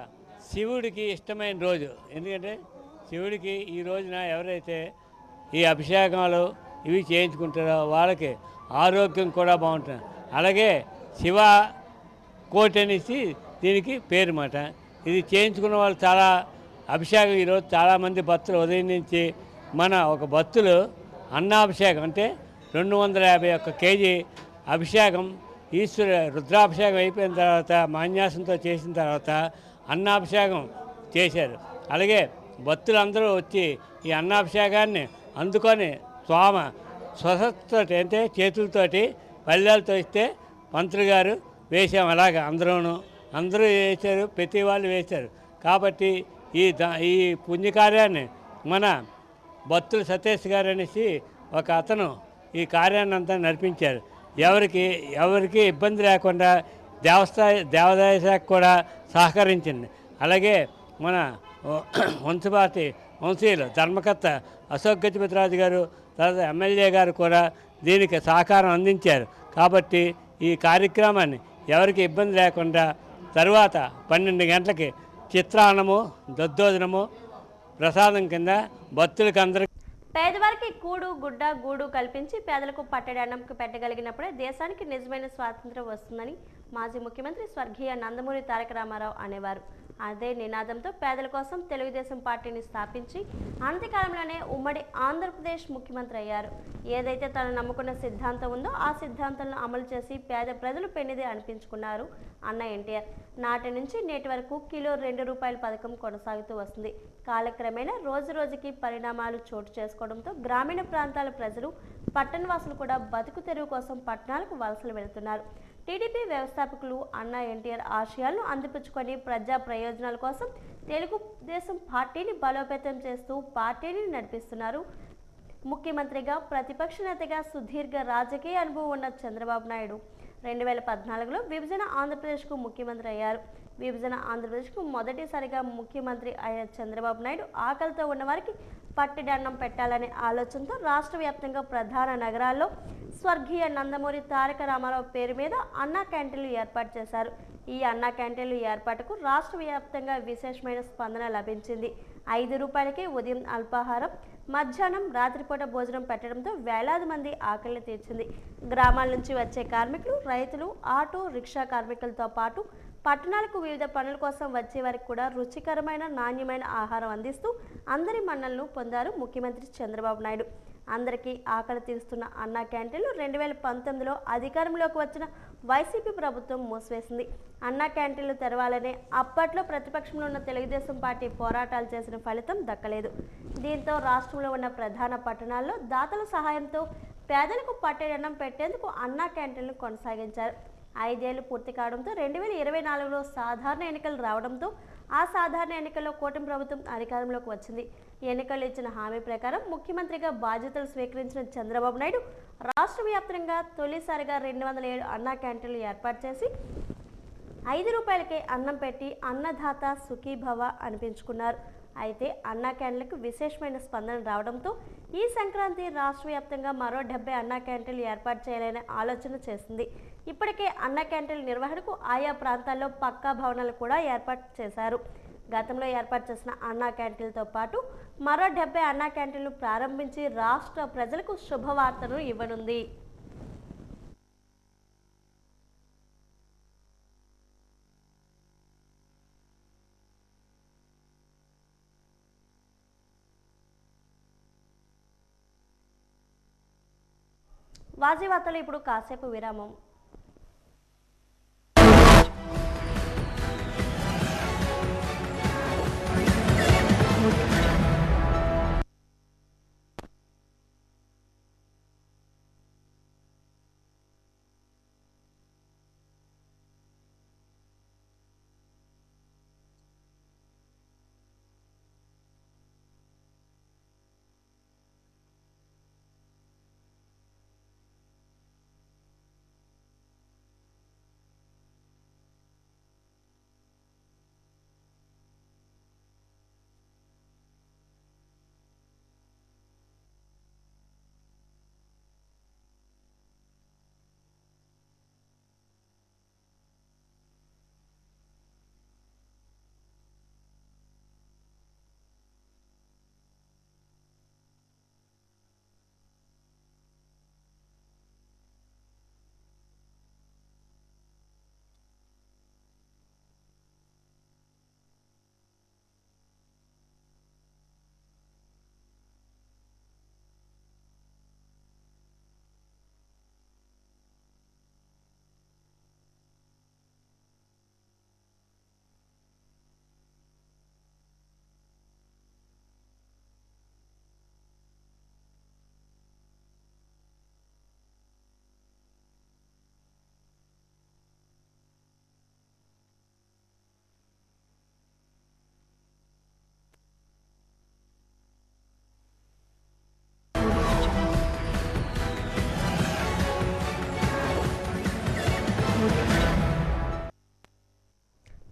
శివుడికి ఇష్టమైన రోజు. ఎందుకంటే శివుడికి ఈ రోజున ఎవరైతే ఈ అభిషేకాలు ఇవి చేయించుకుంటారో వాళ్ళకి ఆరోగ్యం కూడా బాగుంటుంది. అలాగే శివ కోటి అనేసి దీనికి పేరు మాట. ఇది చేయించుకున్న వాళ్ళు చాలా అభిషేకం ఈరోజు చాలామంది భక్తులు ఉదయం నుంచి మన ఒక భక్తులు అన్నాభిషేకం అంటే 251 కేజీ అభిషేకం రుద్రాభిషేకం అయిపోయిన తర్వాత మాన్యాసంతో చేసిన తర్వాత అన్నాభిషేకం చేశారు. అలాగే భక్తులందరూ వచ్చి ఈ అన్నాభిషేకాన్ని అందుకొని స్వసతోటి అంటే చేతులతోటి పల్లెలతో ఇస్తే మంత్రి గారు వేసాం. అలాగా అందరూ వేశారు, ప్రతి వాళ్ళు వేశారు. కాబట్టి ఈ పుణ్యకార్యాన్ని మన భక్తులు సతీష్ గారు అనేసి ఒక అతను ఈ కార్యాన్ని అంతా నడిపించారు. ఎవరికి ఇబ్బంది లేకుండా దేవాదాయ శాఖ కూడా సహకరించింది. అలాగే మన వంశీయులు ధర్మకర్త అశోక్ గజపతిరాజు గారు తర్వాత ఎమ్మెల్యే గారు కూడా దీనికి సహకారం అందించారు. కాబట్టి ఈ కార్యక్రమాన్ని ఎవరికి ఇబ్బంది లేకుండా తర్వాత 12 గంటలకి చిత్రాన్నము దద్దోజనము ప్రసాదం కింద భక్తులకి అందరికీ పేదవారికి కూడు గుడ్డ గూడు కల్పించి పేదలకు పట్టడి అన్నంకు పెట్టగలిగినప్పుడే దేశానికి నిజమైన స్వాతంత్ర్యం వస్తుందని మాజీ ముఖ్యమంత్రి స్వర్గీయ నందమూరి తారక రామారావు అనేవారు. అదే నినాదంతో పేదల కోసం తెలుగుదేశం పార్టీని స్థాపించి అంత్యకాలంలోనే ఉమ్మడి ఆంధ్రప్రదేశ్ ముఖ్యమంత్రి అయ్యారు. ఏదైతే తను నమ్ముకున్న సిద్ధాంతం ఉందో ఆ సిద్ధాంతాలను అమలు చేసి పేద ప్రజలు పెన్నిది అనిపించుకున్నారు అన్న ఎన్టీఆర్. నాటి నుంచి నేటి వరకు కిలో ₹2 పథకం కొనసాగుతూ వస్తుంది. కాలక్రమేణా రోజు రోజుకి పరిణామాలు చోటు చేసుకోవడంతో గ్రామీణ ప్రాంతాల ప్రజలు పట్టణవాసులు కూడా బతుకు తెరువు కోసం పట్టణాలకు వలసలు వెళుతున్నారు. టీడీపీ వ్యవస్థాపకులు అన్నా ఎన్టీఆర్ ఆశయాలను అందిపుచ్చుకొని ప్రజా ప్రయోజనాల కోసం తెలుగుదేశం పార్టీని బలోపేతం చేస్తూ పార్టీని నడిపిస్తున్నారు. ముఖ్యమంత్రిగా ప్రతిపక్ష నేతగా సుదీర్ఘ రాజకీయ అనుభవం ఉన్న చంద్రబాబు నాయుడు 2014లో విభజన ఆంధ్రప్రదేశ్కు ముఖ్యమంత్రి అయ్యారు. విభజన ఆంధ్రప్రదేశ్కు మొదటిసారిగా ముఖ్యమంత్రి అయిన చంద్రబాబు నాయుడు ఆకలితో ఉన్నవారికి పట్టెడి అన్నం పెట్టాలనే ఆలోచనతో రాష్ట్ర వ్యాప్తంగా ప్రధాన నగరాల్లో స్వర్గీయ నందమూరి తారక రామారావు పేరు మీద అన్నా క్యాంటీన్లు ఏర్పాటు చేశారు. ఈ అన్నా క్యాంటీన్లు ఏర్పాటుకు రాష్ట్ర వ్యాప్తంగా విశేషమైన స్పందన లభించింది. ₹5కే ఉదయం అల్పాహారం, మధ్యాహ్నం, రాత్రిపూట భోజనం పెట్టడంతో వేలాది మంది ఆకలిని తీర్చింది. గ్రామాల నుంచి వచ్చే కార్మికులు, రైతులు, ఆటో రిక్షా కార్మికులతో పాటు పట్టణాలకు వివిధ పనుల కోసం వచ్చే వారికి కూడా రుచికరమైన నాణ్యమైన ఆహారం అందిస్తూ అందరి మన్ననలు పొందారు ముఖ్యమంత్రి చంద్రబాబు నాయుడు. అందరికీ ఆకలి తీరుస్తున్న అన్నా క్యాంటీన్లు 2019లో అధికారంలోకి వచ్చిన వైసీపీ ప్రభుత్వం మూసివేసింది. అన్నా క్యాంటీన్లు తెరవాలనే అప్పట్లో ప్రతిపక్షంలో ఉన్న తెలుగుదేశం పార్టీ పోరాటాలు చేసిన ఫలితం దక్కలేదు. దీంతో రాష్ట్రంలో ఉన్న ప్రధాన పట్టణాల్లో దాతల సహాయంతో పేదలకు పట్టెడి అన్నం పెట్టేందుకు అన్నా క్యాంటీన్లు కొనసాగించారు. 5 ఏళ్లు పూర్తి కావడంతో 2024లో సాధారణ ఎన్నికలు రావడంతో ఆ సాధారణ ఎన్నికల్లో కూటమి ప్రభుత్వం అధికారంలోకి వచ్చింది. ఎన్నికల్లో ఇచ్చిన హామీ ప్రకారం ముఖ్యమంత్రిగా బాధ్యతలు స్వీకరించిన చంద్రబాబు నాయుడు రాష్ట్ర వ్యాప్తంగా తొలిసారిగా 207 అన్నా క్యాంటీన్లు ఏర్పాటు చేసి 5 రూపాయలకే అన్నం పెట్టి అన్నదాత సుఖీభవ అనిపించుకున్నారు. అయితే అన్నా క్యాంటీన్లకు విశేషమైన స్పందన రావడంతో ఈ సంక్రాంతి రాష్ట్ర వ్యాప్తంగా మరో 70 అన్నా క్యాంటీన్లు ఏర్పాటు చేయాలనే ఆలోచన చేసింది. ఇప్పటికే అన్నా క్యాంటీన్ల నిర్వహణకు ఆయా ప్రాంతాల్లో పక్కా భవనాలు కూడా ఏర్పాటు చేశారు. గతంలో ఏర్పాటు చేసిన అన్నా క్యాంటీన్లతో పాటు మరో 70 అన్నా క్యాంటీన్లు ప్రారంభించి రాష్ట్ర ప్రజలకు శుభవార్తను ఇవ్వనుంది. వాజీ వార్తలు ఇప్పుడు కాసేపు విరామం.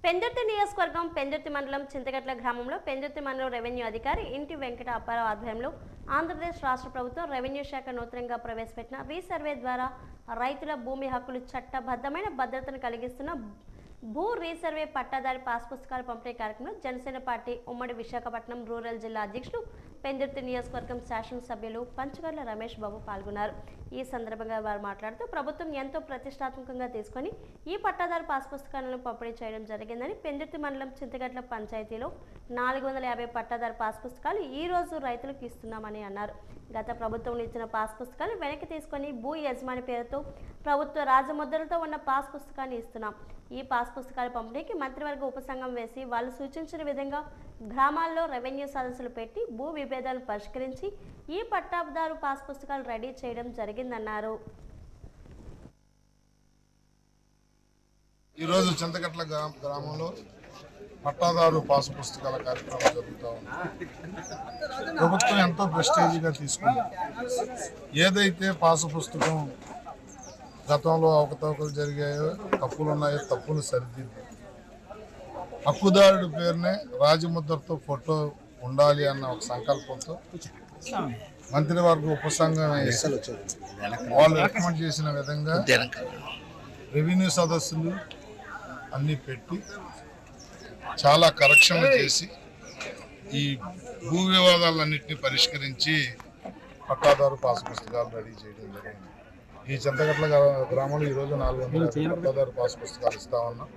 పెందుర్తి నియోజకవర్గం పెందుర్తి మండలం చింతగట్ల గ్రామంలో పెందుర్తి మండలం రెవెన్యూ అధికారి ఇంటి వెంకట అప్పారావు ఆధ్వర్యంలో ఆంధ్రప్రదేశ్ రాష్ట్ర ప్రభుత్వం రెవెన్యూ శాఖ నూతనంగా ప్రవేశపెట్టిన రీసర్వే ద్వారా రైతుల భూమి హక్కులు చట్టబద్ధమైన భద్రతను కలిగిస్తున్న భూ రీసర్వే పట్టాదారి పాస్ పుస్తకాల పంపిణీ కార్యక్రమంలో జనసేన పార్టీ ఉమ్మడి విశాఖపట్నం రూరల్ జిల్లా అధ్యక్షులు పెందుర్తి నియోజకవర్గం శాసనసభ్యులు పంచగర్ల రమేష్ బాబు పాల్గొన్నారు. ఈ సందర్భంగా వారు మాట్లాడుతూ ప్రభుత్వం ఎంతో ప్రతిష్టాత్మకంగా తీసుకొని ఈ పట్టాదారు పాస్ పుస్తకాలను పంపిణీ చేయడం జరిగిందని, పెందుర్తి మండలం చింతగట్ల పంచాయతీలో 450 పట్టాదారు పాస్ పుస్తకాలు ఈ రోజు రైతులకు ఇస్తున్నామని అన్నారు. గత ప్రభుత్వం ఇచ్చిన పాస్ పుస్తకాలు వెనక్కి తీసుకొని భూ యజమాని పేరుతో ప్రభుత్వ రాజముద్రలతో ఉన్న పాస్ పుస్తకాన్ని ఇస్తున్నాం. ఈ పాస్ పుస్తకాల పంపిణీకి మంత్రివర్గ ఉపసంఘం వేసి వాళ్ళు సూచించిన విధంగా గ్రామాల్లో రెవెన్యూ సదస్సులు పెట్టి భూ విభేదాలను పరిష్కరించి ఈ పట్టాదారు పాస్ పుస్తకాలు రెడీ చేయడం జరిగిందన్నారు. ఈరోజు చింతగట్ల గ్రామంలో పట్టాదారు పాస్ పుస్తకాల కార్యక్రమం జరుగుతూ ఉంది. ప్రభుత్వం ఎంతో ప్రెస్టేజ్గా తీసుకుంది. ఏదైతే పాస్ పుస్తకం గతంలో అవకతవకలు జరిగాయో, తప్పులు ఉన్నాయో తప్పులు సరిదిద్ది హక్కుదారుడి పేరునే రాజముద్రతో ఫోటో ఉండాలి అన్న ఒక సంకల్పంతో మంత్రివర్గ ఉపసంఘం వాళ్ళు రికమెండ్ చేసిన విధంగా రెవెన్యూ సదస్సులు అన్నీ పెట్టి చాలా కరెక్షన్లు చేసి ఈ భూ వివాదాలన్నింటినీ పరిష్కరించి పట్టాదారు పాస్ పుస్తకాలు రెడీ చేయడం జరిగింది. ఈ చింతగట్ల గ్రామంలో ఈరోజు 400 పట్టాదారు పాస్ పుస్తకాలు ఇస్తా ఉన్నాం.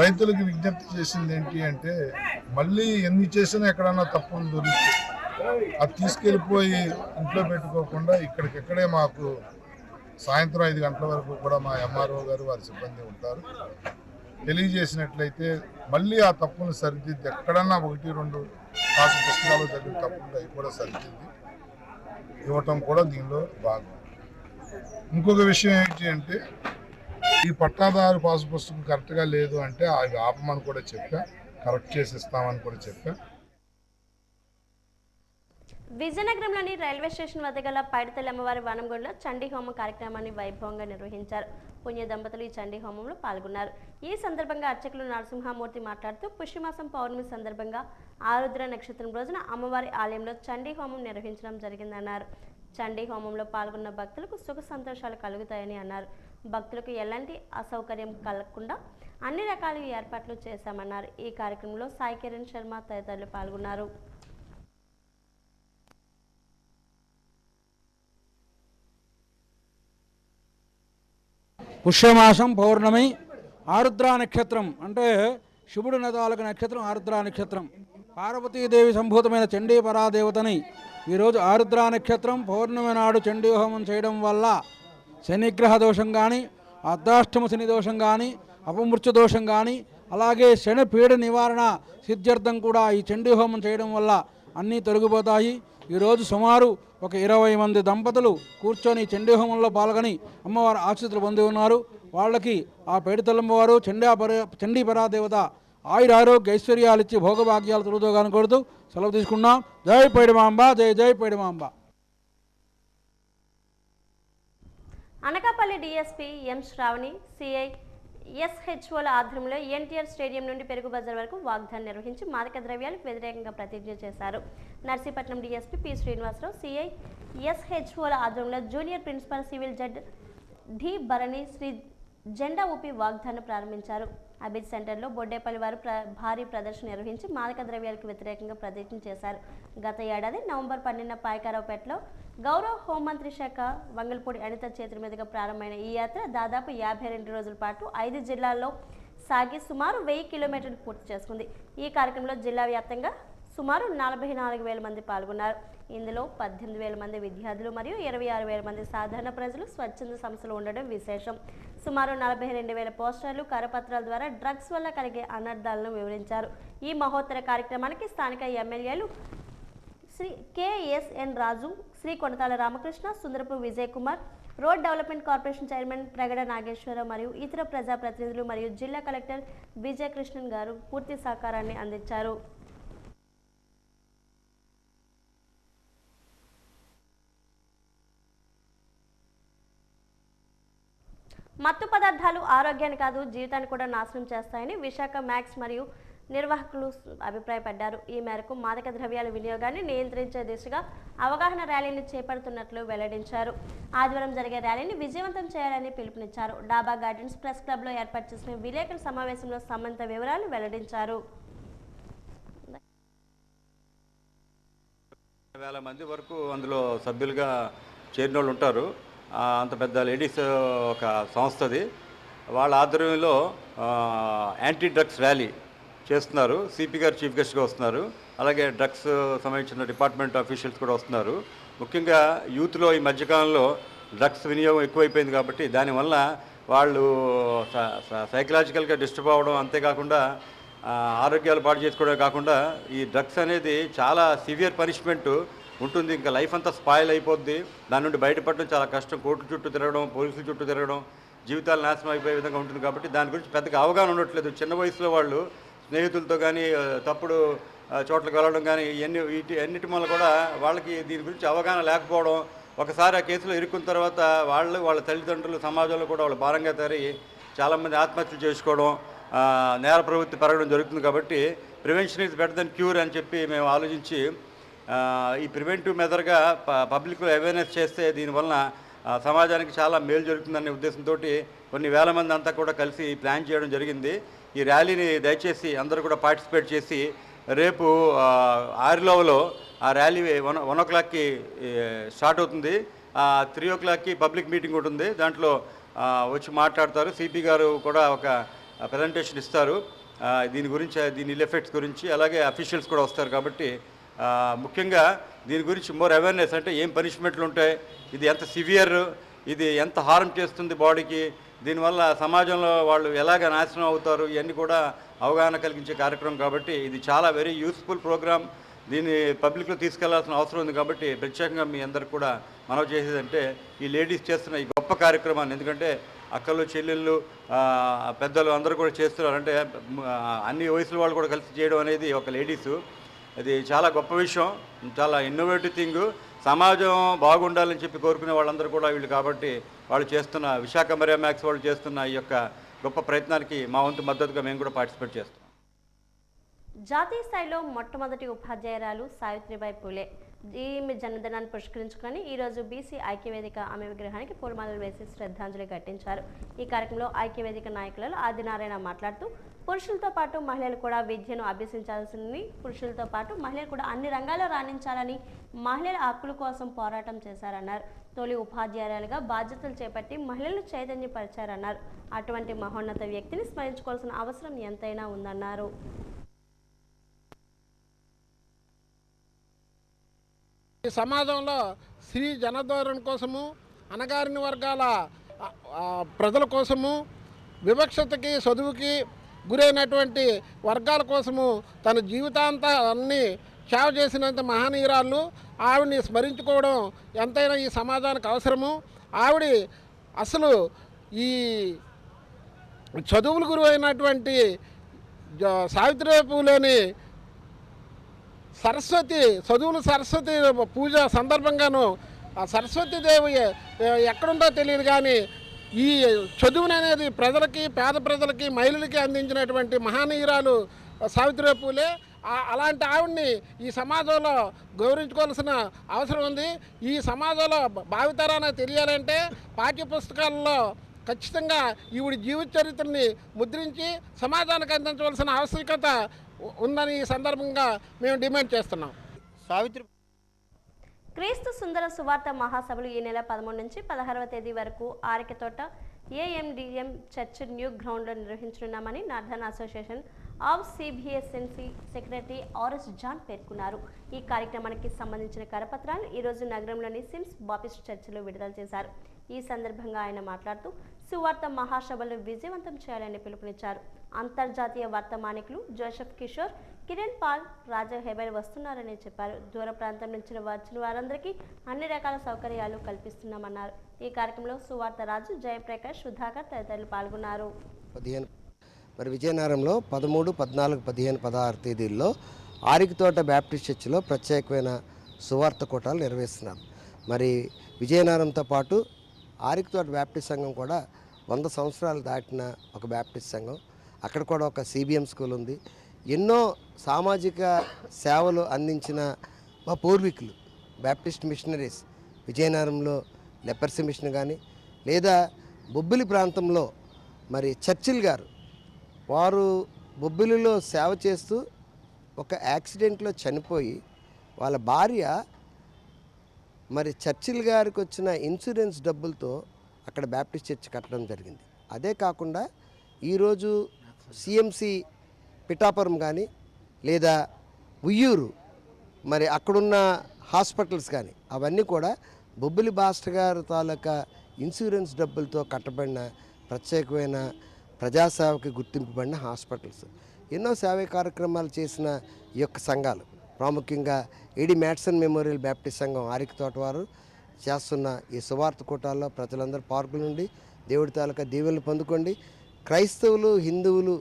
రైతులకు విజ్ఞప్తి చేసింది ఏంటి అంటే, మళ్ళీ ఎన్ని చేసినా ఎక్కడన్నా తప్పులు దొరికితే అది తీసుకెళ్ళిపోయి ఇంట్లో పెట్టుకోకుండా ఇక్కడికిక్కడే మాకు సాయంత్రం 5 గంటల వరకు కూడా మా ఎంఆర్ఓ గారు వారి సిబ్బంది ఉంటారు. తెలియజేసినట్లయితే మళ్ళీ ఆ తప్పును సరిదిద్ది ఎక్కడన్నా 1-2 పాస్ పుస్తకాలు జరిగిన తప్పులు అవి కూడా సరిదిద్ది ఇవ్వటం కూడా దీనిలో భాగం. ఇంకొక విషయం ఏంటి అంటే, ఈ పట్టాదారు పాస్ పుస్తకం కరెక్ట్గా లేదు అంటే అవి ఆపమని కూడా చెప్పా, కరెక్ట్ చేసి ఇస్తామని కూడా చెప్పా. విజయనగరంలోని రైల్వే స్టేషన్ వద్ద గల పైడితల్లి అమ్మవారి వనంగొండలో చండీ హోమం కార్యక్రమాన్ని వైభవంగా నిర్వహించారు. పుణ్య దంపతులు ఈ చండీ హోమంలో పాల్గొన్నారు. ఈ సందర్భంగా అర్చకులు నరసింహమూర్తి మాట్లాడుతూ పుష్యమాసం పౌర్ణమి సందర్భంగా ఆరుద్ర నక్షత్రం రోజున అమ్మవారి ఆలయంలో చండీ హోమం నిర్వహించడం జరిగిందన్నారు. చండీ హోమంలో పాల్గొన్న భక్తులకు సుఖ సంతోషాలు కలుగుతాయని అన్నారు. భక్తులకు ఎలాంటి అసౌకర్యం కలగకుండా అన్ని రకాల ఏర్పాట్లు చేశామన్నారు. ఈ కార్యక్రమంలో సాయి కిరణ్ శర్మ తదితరులు పాల్గొన్నారు. పుష్యమాసం పౌర్ణమి ఆరుద్రా నక్షత్రం అంటే శివుడు నదాలకు నక్షత్రం ఆరుద్రా నక్షత్రం. పార్వతీదేవి సంభూతమైన చండీ పరాదేవతని ఈరోజు ఆరుద్రా నక్షత్రం పౌర్ణమి నాడు చండీ హోమం చేయడం వల్ల శనిగ్రహ దోషం కానీ అర్ధాష్టమ శని దోషం కానీ అపమృత్యు దోషం కానీ అలాగే శని పీడ నివారణ సిద్ధ్యర్థం కూడా ఈ చండీ హోమం చేయడం వల్ల అన్నీ తొలగిపోతాయి. ఈరోజు సుమారు ఒక 20 మంది దంపతులు కూర్చొని చండీ హోమంలో పాల్గొని అమ్మవారి ఆశీస్సులు పొంది ఉన్నారు. వాళ్ళకి ఆ పైడితల్లమ్మవారు చండీ పరాదేవత ఆయురారోగ్య ఐశ్వర్యాలు ఇచ్చి భోగభాగ్యాలు తొలుతోగాను కొడుతూ సెలవు తీసుకున్నాం. జై పైడిమాంబ, జై జై Paidimamba. Anakapalli DSP M Sravani, CI ఎస్హెచ్ఓల ఆధ్వర్యంలో ఎన్టీఆర్ స్టేడియం నుండి పెరుగు బజార్ వరకు వాగ్దానం నిర్వహించి మాదక ద్రవ్యాలకు వ్యతిరేకంగా ప్రతిజ్ఞ చేశారు. Narsipatnam DSP P Srinivasarao, CI ఎస్హెచ్ఓల ఆధ్వర్యంలో junior principal civil judge D Bharani Sri జెండా ఊపి వాగ్దానం ప్రారంభించారు. అబిద్ సెంటర్లో బొడ్డేపల్లి వారు భారీ ప్రదర్శన నిర్వహించి మాదక ద్రవ్యాలకు వ్యతిరేకంగా ప్రతిజ్ఞ చేశారు. గత ఏడాది నవంబర్ 12న పాయకారావుపేటలో గౌరవ హోంమంత్రి శాఖ వంగల్పూడి అనిత చేతుల మీదుగా ప్రారంభమైన ఈ యాత్ర దాదాపు 52 రోజుల పాటు 5 జిల్లాల్లో సాగి సుమారు 1000 కిలోమీటర్లు పూర్తి చేసుకుంది. ఈ కార్యక్రమంలో జిల్లా వ్యాప్తంగా సుమారు 44,000 మంది పాల్గొన్నారు. ఇందులో 18,000 మంది విద్యార్థులు మరియు 26,000 మంది సాధారణ ప్రజలు స్వచ్ఛంద సంస్థలు ఉండడం విశేషం. సుమారు 42,000 పోస్టర్లు, కరపత్రాల ద్వారా డ్రగ్స్ వల్ల కలిగే అనర్థాలను వివరించారు. ఈ మహోత్తర కార్యక్రమానికి స్థానిక ఎమ్మెల్యేలు Shri KSN Raju, Shri Konathala Ramakrishna, Sundarapu Vijay Kumar, road development corporation chairman Pragada Nageswara Rao మరియు ఇతర ప్రజాప్రతినిధులు మరియు జిల్లా కలెక్టర్ విజయకృష్ణన్ గారు పూర్తి సహకారాన్ని అందించారు. మత్తు పదార్థాలు ఆరోగ్యాన్ని కాదు జీవితాన్ని కూడా నాశనం చేస్తాయని విశాఖ మ్యాక్స్ మరియు నిర్వాహకులు అభిప్రాయపడ్డారు. ఈ మేరకు మాదక ద్రవ్యాల వినియోగాన్ని నియంత్రించే దిశగా అవగాహన ర్యాలీని చేపడుతున్నట్లు వెల్లడించారు. ఆదివారం జరిగే ర్యాలీని విజయవంతం చేయాలని పిలుపునిచ్చారు. డాబా గార్డెన్స్ ప్రెస్ క్లబ్లో ఏర్పాటు చేసిన విలేకరుల సమావేశంలో సంబంధిత వివరాలు వెల్లడించారు. 1,000 మంది వరకు అందులో సభ్యులుగా చేరిన వాళ్ళు ఉంటారు. అంత పెద్ద లేడీస్ ఒక సంస్థది. వాళ్ళ ఆధ్వర్యంలో యాంటీ డ్రగ్స్ ర్యాలీ చేస్తున్నారు. సిపి గారు చీఫ్ గెస్ట్గా వస్తున్నారు. అలాగే డ్రగ్స్ సంబంధించిన డిపార్ట్మెంట్ ఆఫీషియల్స్ కూడా వస్తున్నారు. ముఖ్యంగా యూత్లో ఈ మధ్యకాలంలో డ్రగ్స్ వినియోగం ఎక్కువైపోయింది కాబట్టి దానివల్ల వాళ్ళు సైకలాజికల్గా డిస్టర్బ్ అవ్వడం, అంతేకాకుండా ఆరోగ్యాలు పాడు చేసుకోవడమే కాకుండా ఈ డ్రగ్స్ అనేది చాలా సివియర్ పనిష్మెంట్ ఉంటుంది. ఇంకా లైఫ్ అంతా స్పాయిల్ అయిపోద్ది. దాని నుండి బయటపడడం చాలా కష్టం. కోర్టుల చుట్టూ తిరగడం, పోలీసుల చుట్టూ తిరగడం, జీవితాలు నాశనం అయిపోయే విధంగా ఉంటుంది. కాబట్టి దాని గురించి పెద్దగా అవగాహన ఉండట్లేదు. చిన్న వయసులో వాళ్ళు స్నేహితులతో కానీ తప్పుడు చోట్లకు వెళ్ళడం కానీ అన్నిటి వల్ల కూడా వాళ్ళకి దీని గురించి అవగాహన లేకపోవడం, ఒకసారి ఆ కేసులో ఇరుక్కున్న తర్వాత వాళ్ళ తల్లిదండ్రులు సమాజంలో కూడా వాళ్ళ భారంగా తయారయ్యి చాలామంది ఆత్మహత్యలు చేసుకోవడం, నేర ప్రవృత్తి పెరగడం జరుగుతుంది. కాబట్టి prevention is better than cure అని చెప్పి మేము ఆలోచించి ఈ ప్రివెంటివ్ మెథడ్గా పబ్లిక్లో అవేర్నెస్ చేస్తే దీనివల్ల సమాజానికి చాలా మేలు జరుగుతుందనే ఉద్దేశంతో కొన్ని వేల మంది అంతా కూడా కలిసి ప్లాన్ చేయడం జరిగింది. ఈ ర్యాలీని దయచేసి అందరూ కూడా పార్టిసిపేట్ చేసి రేపు ఆరిలోవలో ఆ ర్యాలీ 1 o'clockకి స్టార్ట్ అవుతుంది. 3 o'clockకి పబ్లిక్ మీటింగ్ ఉంటుంది. దాంట్లో వచ్చి మాట్లాడతారు. సిపి గారు కూడా ఒక ప్రజెంటేషన్ ఇస్తారు దీని గురించి, దీని ఎఫెక్ట్స్ గురించి. అలాగే అఫీషియల్స్ కూడా వస్తారు. కాబట్టి ముఖ్యంగా దీని గురించి మోర్ అవేర్నెస్, అంటే ఏం పనిష్మెంట్లు ఉంటాయి, ఇది ఎంత సివియర్, ఇది ఎంత హార్మ్ చేస్తుంది బాడీకి, దీనివల్ల సమాజంలో వాళ్ళు ఎలాగ నాశనం అవుతారు, ఇవన్నీ కూడా అవగాహన కలిగించే కార్యక్రమం. కాబట్టి ఇది చాలా వెరీ యూస్ఫుల్ ప్రోగ్రామ్. దీన్ని పబ్లిక్లో తీసుకెళ్లాల్సిన అవసరం ఉంది. కాబట్టి ప్రత్యేకంగా మీ అందరికి కూడా మనవి చేసేదంటే ఈ లేడీస్ చేస్తున్న ఈ గొప్ప కార్యక్రమాన్ని, ఎందుకంటే అక్కలు, చెల్లెళ్ళు, పెద్దలు అందరూ కూడా చేస్తున్నారు. అంటే అన్ని వయసుల వాళ్ళు కూడా కలిసి చేయడం అనేది ఒక లేడీసు అది చాలా గొప్ప విషయం, చాలా ఇన్నోవేటివ్ థింగ్. సమాజం బాగుండాలని చెప్పి కోరుకునే వాళ్ళందరూ కూడా వీళ్ళు కాబట్టి వాళ్ళు చేస్తున్న విశాఖ మరియా మ్యాక్స్ వాళ్ళు చేస్తున్న ఈ యొక్క గొప్ప ప్రయత్నానికి మా వంతు మద్దతుగా మేము కూడా పార్టిసిపేట్ చేస్తాం. జాతీయ స్థాయిలో మొట్టమొదటి ఉపాధ్యాయురాలు సావిత్రిబాయి పూలే ఈమె జన్మదినాన్ని పురస్కరించుకొని ఈరోజు బీసీ ఐక్యవేదిక ఆమె విగ్రహానికి పూలమాలలు వేసి శ్రద్ధాంజలి ఘటించారు. ఈ కార్యక్రమంలో ఐక్యవేదిక నాయకులలో ఆదినారాయణ మాట్లాడుతూ పురుషులతో పాటు మహిళలు కూడా విద్యను అభ్యసించాల్సిందని, పురుషులతో పాటు మహిళలు కూడా అన్ని రంగాల్లో రాణించాలని, మహిళల హక్కుల కోసం పోరాటం చేశారన్నారు. తొలి ఉపాధ్యాయురాలుగా బాధ్యతలు చేపట్టి మహిళలు చైతన్యపరిచారన్నారు. అటువంటి మహోన్నత వ్యక్తిని స్మరించుకోవాల్సిన అవసరం ఎంతైనా ఉందన్నారు. ఈ సమాజంలో స్త్రీ జనధోరణ కోసము, అణగారిన వర్గాల ప్రజల కోసము, వివక్షతకి చదువుకి గురైనటువంటి వర్గాల కోసము తన జీవితాంతాన్ని సేవ చేసినంత మహనీయురాళ్ళు. ఆవిడని స్మరించుకోవడం ఎంతైనా ఈ సమాజానికి అవసరము. ఆవిడ అసలు ఈ చదువుల గురువు అయినటువంటి సావిత్రిబాయి పూలేని సరస్వతి చదువులు సరస్వతి పూజ సందర్భంగాను ఆ సరస్వతీదేవి ఎక్కడుందో తెలియదు కానీ ఈ చదువుని అనేది ప్రజలకి, పేద ప్రజలకి, మహిళలకి అందించినటువంటి మహనీయురాలు సావిత్రిబాయి పూలే. అలాంటి ఆవిడ్ని ఈ సమాజంలో గౌరవించుకోవాల్సిన అవసరం ఉంది. ఈ సమాజంలో భావితరానికి తెలియాలంటే పాఠ్యపుస్తకాలలో ఖచ్చితంగా ఈవిడ జీవిత చరిత్రని ముద్రించి సమాజానికి అందించవలసిన ఆవశ్యకత ఉందని ఈ సందర్భంగా మేము డిమాండ్ చేస్తున్నాం. సావిత్రి క్రీస్తు సుందర సువార్త మహాసభలు ఈ నెల 13 నుంచి 16వ తేదీ వరకు ఆరికతోట ఏఎండిఎం చర్చ్ న్యూ గ్రౌండ్లో నిర్వహించనున్నామని northern association of CBSNC secretary RS John పేర్కొన్నారు. ఈ కార్యక్రమానికి సంబంధించిన కరపత్రాలు ఈరోజు నగరంలోని సిమ్స్ బాపిస్ట్ చర్చిలో విడుదల చేశారు. ఈ సందర్భంగా ఆయన మాట్లాడుతూ సువార్త మహాసభలను విజయవంతం చేయాలని పిలుపునిచ్చారు. అంతర్జాతీయ వర్తమానికులు జోసెఫ్ కిషోర్, కిరణ్ పాల్, రాజా హెబెల్ వస్తున్నారని చెప్పారు. దూర ప్రాంతం నుంచి వచ్చిన వారందరికీ అన్ని రకాల సౌకర్యాలు కల్పిస్తున్నామన్నారు. ఈ కార్యక్రమంలో సువార్త రాజు, జయప్రకాష్, సుధాకర్ తదితరులు పాల్గొన్నారు. మరి విజయనగరంలో 13, 14, 15, 16 తేదీల్లో ఆరికతోట బ్యాప్టిస్ట్ చర్చిలో ప్రత్యేకమైన సువార్త కూటాలు నిర్వహిస్తున్నారు. మరి విజయనగరంతో పాటు ఆరికతోట బ్యాప్టిస్ట్ సంఘం కూడా 100 సంవత్సరాలు దాటిన ఒక బ్యాప్టిస్ట్ సంఘం. అక్కడ కూడా ఒక సిబిఎం స్కూల్ ఉంది. ఎన్నో సామాజిక సేవలు అందించిన మా పూర్వీకులు బ్యాప్టిస్ట్ మిషనరీస్ విజయనగరంలో లెపర్సీ మిషన్ కానీ, లేదా బొబ్బిలి ప్రాంతంలో మరి చర్చిల్ గారు వారు బొబ్బిలిలో సేవ చేస్తూ ఒక యాక్సిడెంట్లో చనిపోయి వాళ్ళ భార్య మరి చర్చిల్ గారికి వచ్చిన ఇన్సూరెన్స్ డబ్బులతో అక్కడ బ్యాప్టిస్ట్ చర్చ్ కట్టడం జరిగింది. అదే కాకుండా ఈరోజు సిఎంసి పిఠాపురం కానీ, లేదా ఉయ్యూరు మరి అక్కడున్న హాస్పిటల్స్ కానీ అవన్నీ కూడా బొబ్బిలి భాస్టర్ గారు తాలూకా ఇన్సూరెన్స్ డబ్బులతో కట్టబడిన ప్రత్యేకమైన ప్రజాసేవకి గుర్తింపబడిన హాస్పిటల్స్. ఎన్నో సేవా కార్యక్రమాలు చేసిన ఈ యొక్క సంఘాలు, ప్రాముఖ్యంగా ఏడి మ్యాట్సన్ మెమోరియల్ బ్యాప్టిస్ట్ సంఘం ఆరికతోట వారు చేస్తున్న ఈ సువార్త కూటాల్లో ప్రజలందరూ పార్కుల నుండి దేవుడి తాలూకా దీవెనలు పొందుకోండి. క్రైస్తవులు, హిందువులు,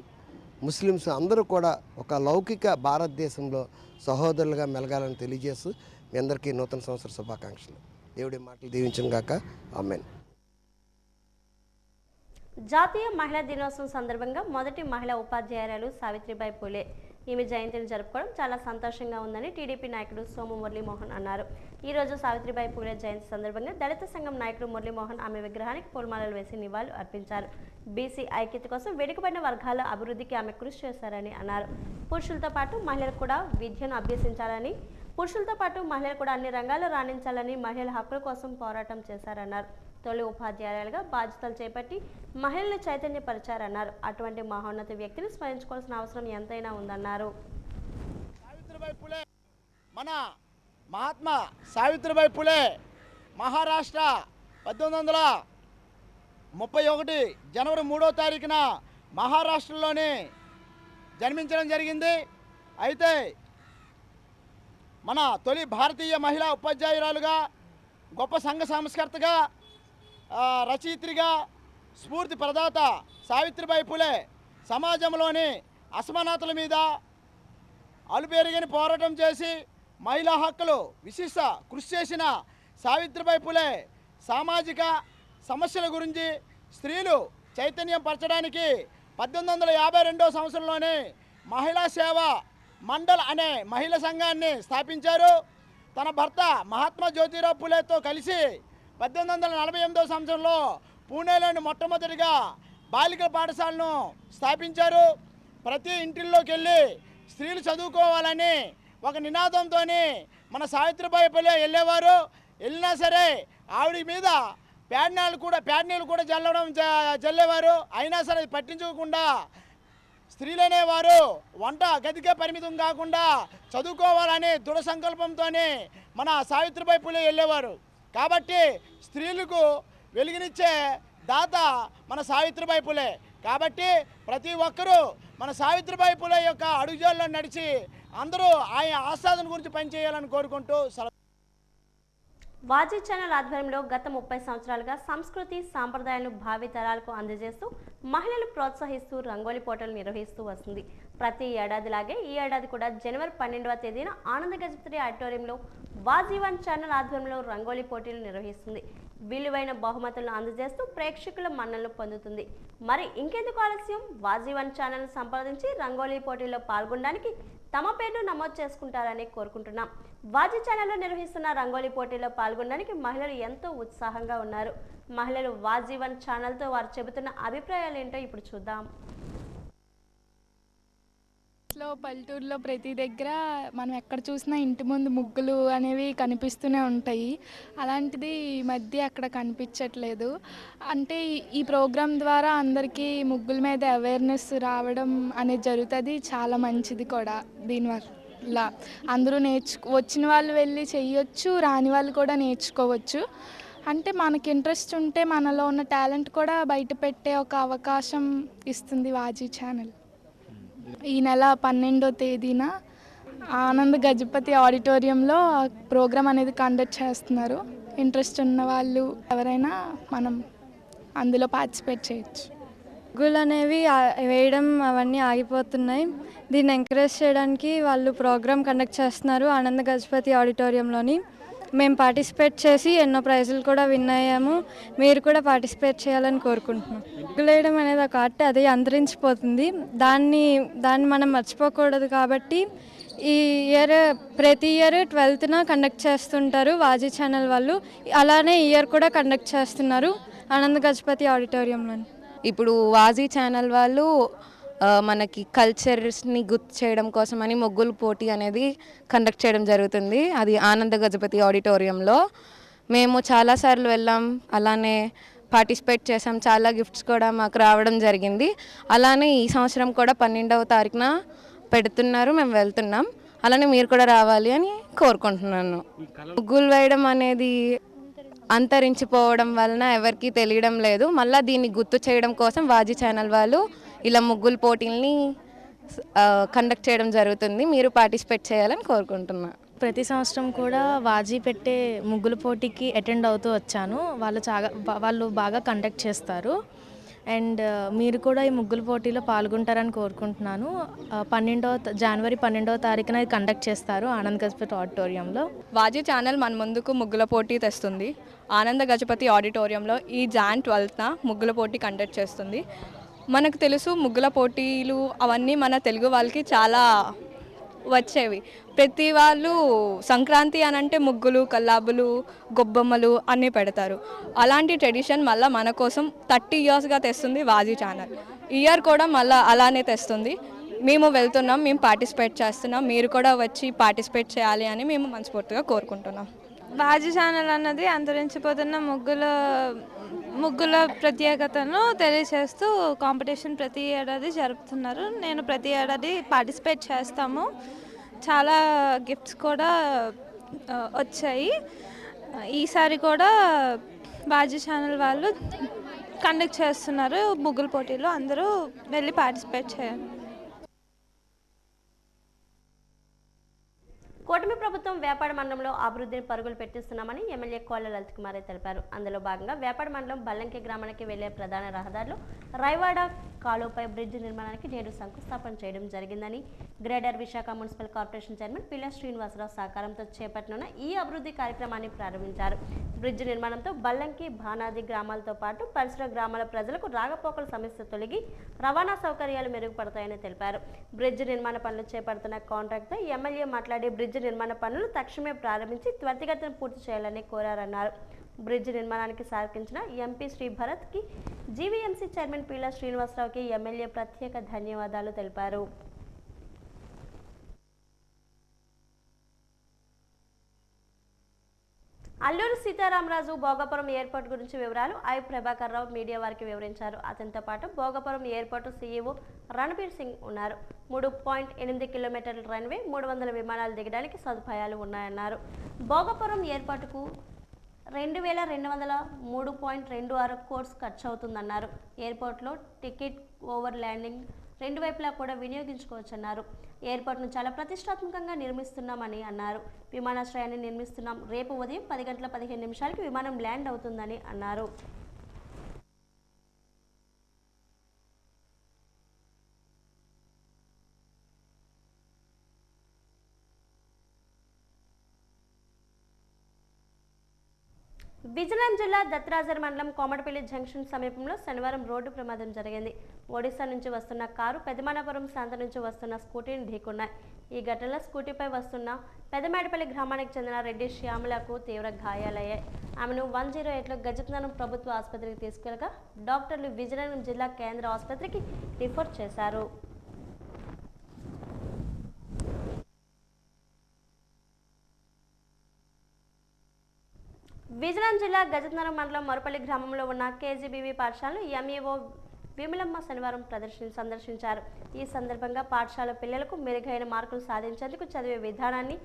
ముస్లిమ్స్ అందరూ కూడా ఒక లౌకిక భారతదేశంలో సహోదరులుగా మెలగాలని తెలియజేస్తూ మీ అందరికీ నూతన సంవత్సర శుభాకాంక్షలు. దేవుడి మాటలు దీవించను గాక. ఆమేన్. జాతీయ మహిళా దినోత్సవం సందర్భంగా మొదటి మహిళా ఉపాధ్యాయురాలు సావిత్రిబాయి పూలే ఈమె జయంతిని జరుపుకోవడం చాలా సంతోషంగా ఉందని టీడీపీ నాయకుడు సోము మురళీమోహన్ అన్నారు. ఈరోజు సావిత్రిబాయి పూలే జయంతి సందర్భంగా దళిత సంఘం నాయకుడు మురళీమోహన్ ఆమె విగ్రహానికి పూలమాలలు వేసి నివాళులు అర్పించారు. బీసీ ఐక్యత కోసం వెనుకబడిన వర్గాల అభివృద్ధికి ఆమె కృషి చేశారని అన్నారు. పురుషులతో పాటు మహిళలు కూడా విద్యను అభ్యసించాలని, పురుషులతో పాటు మహిళలు కూడా అన్ని రంగాల్లో రాణించాలని, మహిళల హక్కుల కోసం పోరాటం చేశారన్నారు. తొలి ఉపాధ్యాయులుగా బాధ్యతలు చేపట్టి మహిళలను చైతన్యపరిచారన్నారు. అటువంటి మహోన్నత వ్యక్తిని స్మరించుకోవాల్సిన అవసరం ఎంతైనా ఉందన్నారు. సావిత్రిబాయి పూలే, మన మహాత్మా సావిత్రిబాయి పూలే మహారాష్ట్ర 1831 జనవరి 3వ తారీఖున మహారాష్ట్రలోనే జన్మించడం జరిగింది. అయితే మన తొలి భారతీయ మహిళా ఉపాధ్యాయురాలుగా, గొప్ప సంఘ సంస్కర్తగా, రచయిత్రిగా, స్ఫూర్తి ప్రదాత సావిత్రిబాయి పూలే సమాజంలోని అసమానతల మీద, అలుపెరుగని పోరాటం చేసి మహిళా హక్కులు విశిష్ట కృషి చేసిన సావిత్రిబాయి పులే సామాజిక సమస్యల గురించి స్త్రీలు చైతన్యం పరచడానికి 1852 సంవత్సరంలోనే మహిళా సేవ మండల్ అనే మహిళా సంఘాన్ని స్థాపించారు. తన భర్త మహాత్మా జ్యోతిరావు పులేతో కలిసి 1848 సంవత్సరంలో పూణేలోని మొట్టమొదటిగా బాలికల పాఠశాలను స్థాపించారు. ప్రతి ఇంటిల్లోకి వెళ్ళి స్త్రీలు చదువుకోవాలని ఒక నినాదంతో మన సావిత్రిబాయి పులే వెళ్ళేవారు. వెళ్ళినా సరే ఆవిడ మీద ప్యాడ్నీళ్ళు కూడా చల్లేవారు. అయినా సరే పట్టించుకోకుండా స్త్రీలనేవారు వంట గదికే పరిమితం కాకుండా చదువుకోవాలని దృఢ సంకల్పంతోనే మన సావిత్రిబాయి పులే వెళ్ళేవారు. కాబట్టి స్త్రీలకు వెలుగునిచ్చే దాత మన సావిత్రిబాయి పులే. కాబట్టి ప్రతి ఒక్కరూ మన సావిత్రిబాయి పులే యొక్క అడుగుజాల్లో నడిచి అందరూ ఆయన ఆస్వాదన గురించి పనిచేయాలని కోరుకుంటూ వాజీ ఛానల్ ఆధ్వర్యంలో గత 30 సంవత్సరాలుగా సంస్కృతి సాంప్రదాయాలను భావి తరాలకు అందజేస్తూ మహిళలు ప్రోత్సహిస్తూ రంగోలీ పోటీలు నిర్వహిస్తూ వస్తుంది. ప్రతి ఏడాదిలాగే ఈ ఏడాది కూడా జనవరి 12వ తేదీన ఆనంద గజపతి ఆడిటోరియంలో వాజీవన్ ఛానల్ ఆధ్వర్యంలో రంగోలీ పోటీలు నిర్వహిస్తుంది. విలువైన బహుమతులను అందజేస్తూ ప్రేక్షకుల మన్ననలు పొందుతుంది. మరి ఇంకెందుకు ఆలస్యం? వాజీవన్ ఛానల్ను సంప్రదించి రంగోలీ పోటీల్లో పాల్గొనడానికి తమ పేరును నమోదు చేసుకుంటారని కోరుకుంటున్నాం. వాజీ ఛానల్లో నిర్వహిస్తున్న రంగోలీ పోటీలో పాల్గొనడానికి మహిళలు ఎంతో ఉత్సాహంగా ఉన్నారు. మహిళలు వాజీవన్ ఛానల్తో వారు చెబుతున్న అభిప్రాయాలు ఏంటో ఇప్పుడు చూద్దాం. పల్లెటూరులో ప్రతి దగ్గర మనం ఎక్కడ చూసినా ఇంటి ముందు ముగ్గులు అనేవి కనిపిస్తూనే ఉంటాయి. అలాంటిది ఈ మధ్య అక్కడ కనిపించట్లేదు. అంటే ఈ ప్రోగ్రాం ద్వారా అందరికీ ముగ్గుల మీద అవేర్నెస్ రావడం అనేది జరుగుతుంది. చాలా మంచిది కూడా. దీనివల్ల అందరూ వచ్చిన వాళ్ళు వెళ్ళి చెయ్యొచ్చు, రాని వాళ్ళు కూడా నేర్చుకోవచ్చు. అంటే మనకి ఇంట్రెస్ట్ ఉంటే మనలో ఉన్న టాలెంట్ కూడా బయట పెట్టే ఒక అవకాశం ఇస్తుంది వాజీ ఛానల్. ఈ నెల 12వ తేదీన ఆనంద గజపతి ఆడిటోరియంలో ప్రోగ్రాం అనేది కండక్ట్ చేస్తున్నారు. ఇంట్రెస్ట్ ఉన్న వాళ్ళు ఎవరైనా మనం అందులో పార్టిసిపేట్ చేయొచ్చు. ముగ్గులు అనేవి వేయడం అవన్నీ ఆగిపోతున్నాయి. దీన్ని ఎంకరేజ్ చేయడానికి వాళ్ళు ప్రోగ్రాం కండక్ట్ చేస్తున్నారు ఆనంద గజపతి ఆడిటోరియంలోని. మేము పార్టిసిపేట్ చేసి ఎన్నో ప్రైజులు కూడా విన్ అయ్యాము. మీరు కూడా పార్టిసిపేట్ చేయాలని కోరుకుంటున్నాం. ముగ్గులు వేయడం అనేది ఒక ఆర్ట్, అది అంతరించిపోతుంది. దాన్ని మనం మర్చిపోకూడదు. కాబట్టి ఈ ఇయర్ ప్రతి ఇయర్ 12న కండక్ట్ చేస్తుంటారు వాజీ ఛానల్ వాళ్ళు. అలానే ఈ ఇయర్ కూడా కండక్ట్ చేస్తున్నారు ఆనంద గజపతి ఆడిటోరియంలో. ఇప్పుడు వాజీ ఛానల్ వాళ్ళు మనకి కల్చర్స్ని గుర్తు చేయడం కోసమని ముగ్గులు పోటీ అనేది కండక్ట్ చేయడం జరుగుతుంది. అది ఆనంద గజపతి ఆడిటోరియంలో. మేము చాలాసార్లు వెళ్ళాం, అలానే పార్టిసిపేట్ చేసాం. చాలా గిఫ్ట్స్ కూడా మాకు రావడం జరిగింది. అలానే ఈ సంవత్సరం కూడా 12వ తారీఖున పెడుతున్నారు, మేము వెళ్తున్నాం. అలానే మీరు కూడా రావాలి అని కోరుకుంటున్నాను. ముగ్గులు వేయడం అనేది అంతరించిపోవడం వలన ఎవరికీ తెలియడం లేదు. మళ్ళీ దీన్ని గుర్తు చేయడం కోసం వాజీ ఛానల్ వాళ్ళు ఇలా ముగ్గుల పోటీల్ని కండక్ట్ చేయడం జరుగుతుంది. మీరు పార్టిసిపేట్ చేయాలని కోరుకుంటున్నా. ప్రతి సంవత్సరం కూడా వాజీ పెట్టే ముగ్గుల పోటీకి అటెండ్ అవుతూ వచ్చాను. వాళ్ళు బాగా కండక్ట్ చేస్తారు. అండ్ మీరు కూడా ఈ ముగ్గుల పోటీలో పాల్గొంటారని కోరుకుంటున్నాను. జనవరి 12వ తారీఖున కండక్ట్ చేస్తారు ఆనంద్ గజపతి ఆడిటోరియంలో. వాజీ ఛానల్ మన ముందుకు ముగ్గుల పోటీ తెస్తుంది. ఆనంద గజపతి ఆడిటోరియంలో ఈ Jan 12న ముగ్గుల పోటీ కండక్ట్ చేస్తుంది. మనకు తెలుసు ముగ్గుల పోటీలు అవన్నీ మన తెలుగు వాళ్ళకి చాలా వచ్చేవి. ప్రతి వాళ్ళు సంక్రాంతి అనంటే ముగ్గులు, కల్లాబులు, గొబ్బమ్మలు అన్నీ పెడతారు. అలాంటి ట్రెడిషన్ మళ్ళీ మన కోసం 30 ఇయర్స్గా తెస్తుంది వాజీ ఛానల్. ఇయర్ కూడా మళ్ళీ అలానే తెస్తుంది. మేము వెళ్తున్నాం, మేము పార్టిసిపేట్ చేస్తున్నాం. మీరు కూడా వచ్చి పార్టిసిపేట్ చేయాలి అని మేము మనస్ఫూర్తిగా కోరుకుంటున్నాం. వాజీ ఛానల్ అన్నది అంతరించిపోతున్న ముగ్గుల ప్రత్యేకతను తెలియజేస్తూ కాంపిటీషన్ ప్రతి ఏడాది జరుపుతున్నారు. నేను ప్రతి ఏడాది పార్టిసిపేట్ చేస్తాము. చాలా గిఫ్ట్స్ కూడా వచ్చాయి. ఈసారి కూడా వాజీ ఛానల్ వాళ్ళు కండక్ట్ చేస్తున్నారు ముగ్గుల పోటీలో. అందరూ వెళ్ళి పార్టిసిపేట్ చేయాలి. కూటమి ప్రభుత్వం వేపాడ మండలంలో అభివృద్ధిని పరుగులు పెట్టిస్తున్నామని ఎమ్మెల్యే కోళ్ల లలిత్ కుమార్ తెలిపారు. అందులో భాగంగా వేపాడ మండలం బల్లంకి గ్రామానికి వెళ్లే ప్రధాన రహదారులు రైవాడ కాలువపై బ్రిడ్జ్ నిర్మాణానికి నేడు శంకుస్థాపన చేయడం జరిగిందని greater Visakha municipal corporation chairman పిల్ల శ్రీనివాసరావు సహకారంతో చేపట్టనున్న ఈ అభివృద్ధి కార్యక్రమాన్ని ప్రారంభించారు. బ్రిడ్జ్ నిర్మాణంతో బల్లంకి, భానాది గ్రామాలతో పాటు పరిసర గ్రామాల ప్రజలకు రాకపోకల సమస్య తొలగి రవాణా సౌకర్యాలు మెరుగుపడతాయని తెలిపారు. బ్రిడ్జ్ నిర్మాణ పనులు చేపడుతున్న కాంట్రాక్టర్ ఎమ్మెల్యే మాట్లాడి బ్రిడ్జ్ నిర్మాణ పనులు తక్షణమే ప్రారంభించి త్వరితగతిన పూర్తి చేయాలని కోరారన్నారు. బ్రిడ్జ్ నిర్మాణానికి సహకరించిన ఎంపీ శ్రీ భరత్కి, జీవీఎంసీ చైర్మన్ పిల్ల శ్రీనివాసరావుకి ఎమ్మెల్యే ప్రత్యేక ధన్యవాదాలు తెలిపారు. అల్లూరు సీతారామరాజు భోగాపురం ఎయిర్పోర్ట్ గురించి వివరాలు ఐ ప్రభాకర్ రావు మీడియా వారికి వివరించారు. అతనితో పాటు భోగాపురం ఎయిర్పోర్టు సీఈఓ రణబీర్ సింగ్ ఉన్నారు. 3.8 కిలోమీటర్ల రన్వే, 300 విమానాలు దిగడానికి సదుపాయాలు ఉన్నాయన్నారు. భోగాపురం ఎయిర్పోర్టుకు 2203.26 కోర్స్ ఖర్చు అవుతుందన్నారు. ఎయిర్పోర్ట్లో టికెట్ ఓవర్ ల్యాండింగ్ రెండు వైపులా కూడా వినియోగించుకోవచ్చన్నారు. ఎయిర్పోర్ట్ను చాలా ప్రతిష్టాత్మకంగా నిర్మిస్తున్నామని అన్నారు. విమానాశ్రయాన్ని నిర్మిస్తున్నాం. రేపు ఉదయం 10:15 విమానం ల్యాండ్ అవుతుందని అన్నారు. విజయనగరం జిల్లా దత్రాజర్ మండలం కోమటపల్లి జంక్షన్ సమీపంలో శనివారం రోడ్డు ప్రమాదం జరిగింది. ఒడిశా నుంచి వస్తున్న కారు పెదమానపురం ప్రాంతం నుంచి వస్తున్న స్కూటీని ఢీకొన్నాయి. ఈ ఘటనలో స్కూటీపై వస్తున్న పెదమేడపల్లి గ్రామానికి చెందిన రెడ్డి శ్యామలకు తీవ్ర గాయాలయ్యాయి. ఆమెను 108లో గజపతినగరం ప్రభుత్వ ఆసుపత్రికి తీసుకెళ్లగా డాక్టర్లు విజయనగరం జిల్లా కేంద్ర ఆసుపత్రికి రిఫర్ చేశారు. విజయనగరం జిల్లా గజపతినగరం మండలం మొరపల్లి గ్రామంలో ఉన్న కేజీబీవీ పాఠశాలను ఎంఈఓ విమలమ్మ శనివారం సందర్శించారు. ఈ సందర్భంగా పాఠశాల పిల్లలకు మెరుగైన మార్కులు సాధించేందుకు చదివే విధానాన్ని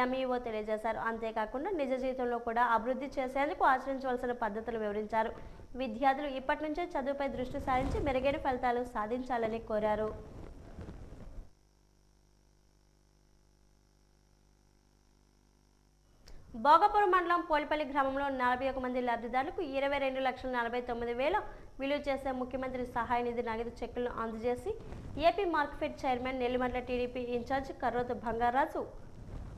ఎంఈఓ తెలియజేశారు. అంతేకాకుండా నిజ జీవితంలో కూడా అభివృద్ధి చేసేందుకు ఆచరించవలసిన పద్ధతులు వివరించారు. విద్యార్థులు ఇప్పటి నుంచే చదువుపై దృష్టి సారించి మెరుగైన ఫలితాలు సాధించాలని కోరారు. భోగాపురం మండలం పోలిపల్లి గ్రామంలో 41 మంది లబ్ధిదారులకు 22,49,000 విలువ చేసే ముఖ్యమంత్రి సహాయ నిధి నగదు చెక్కులను అందజేసి AP market chairman Nellimarla TDP incharge Karrothu Bangaraju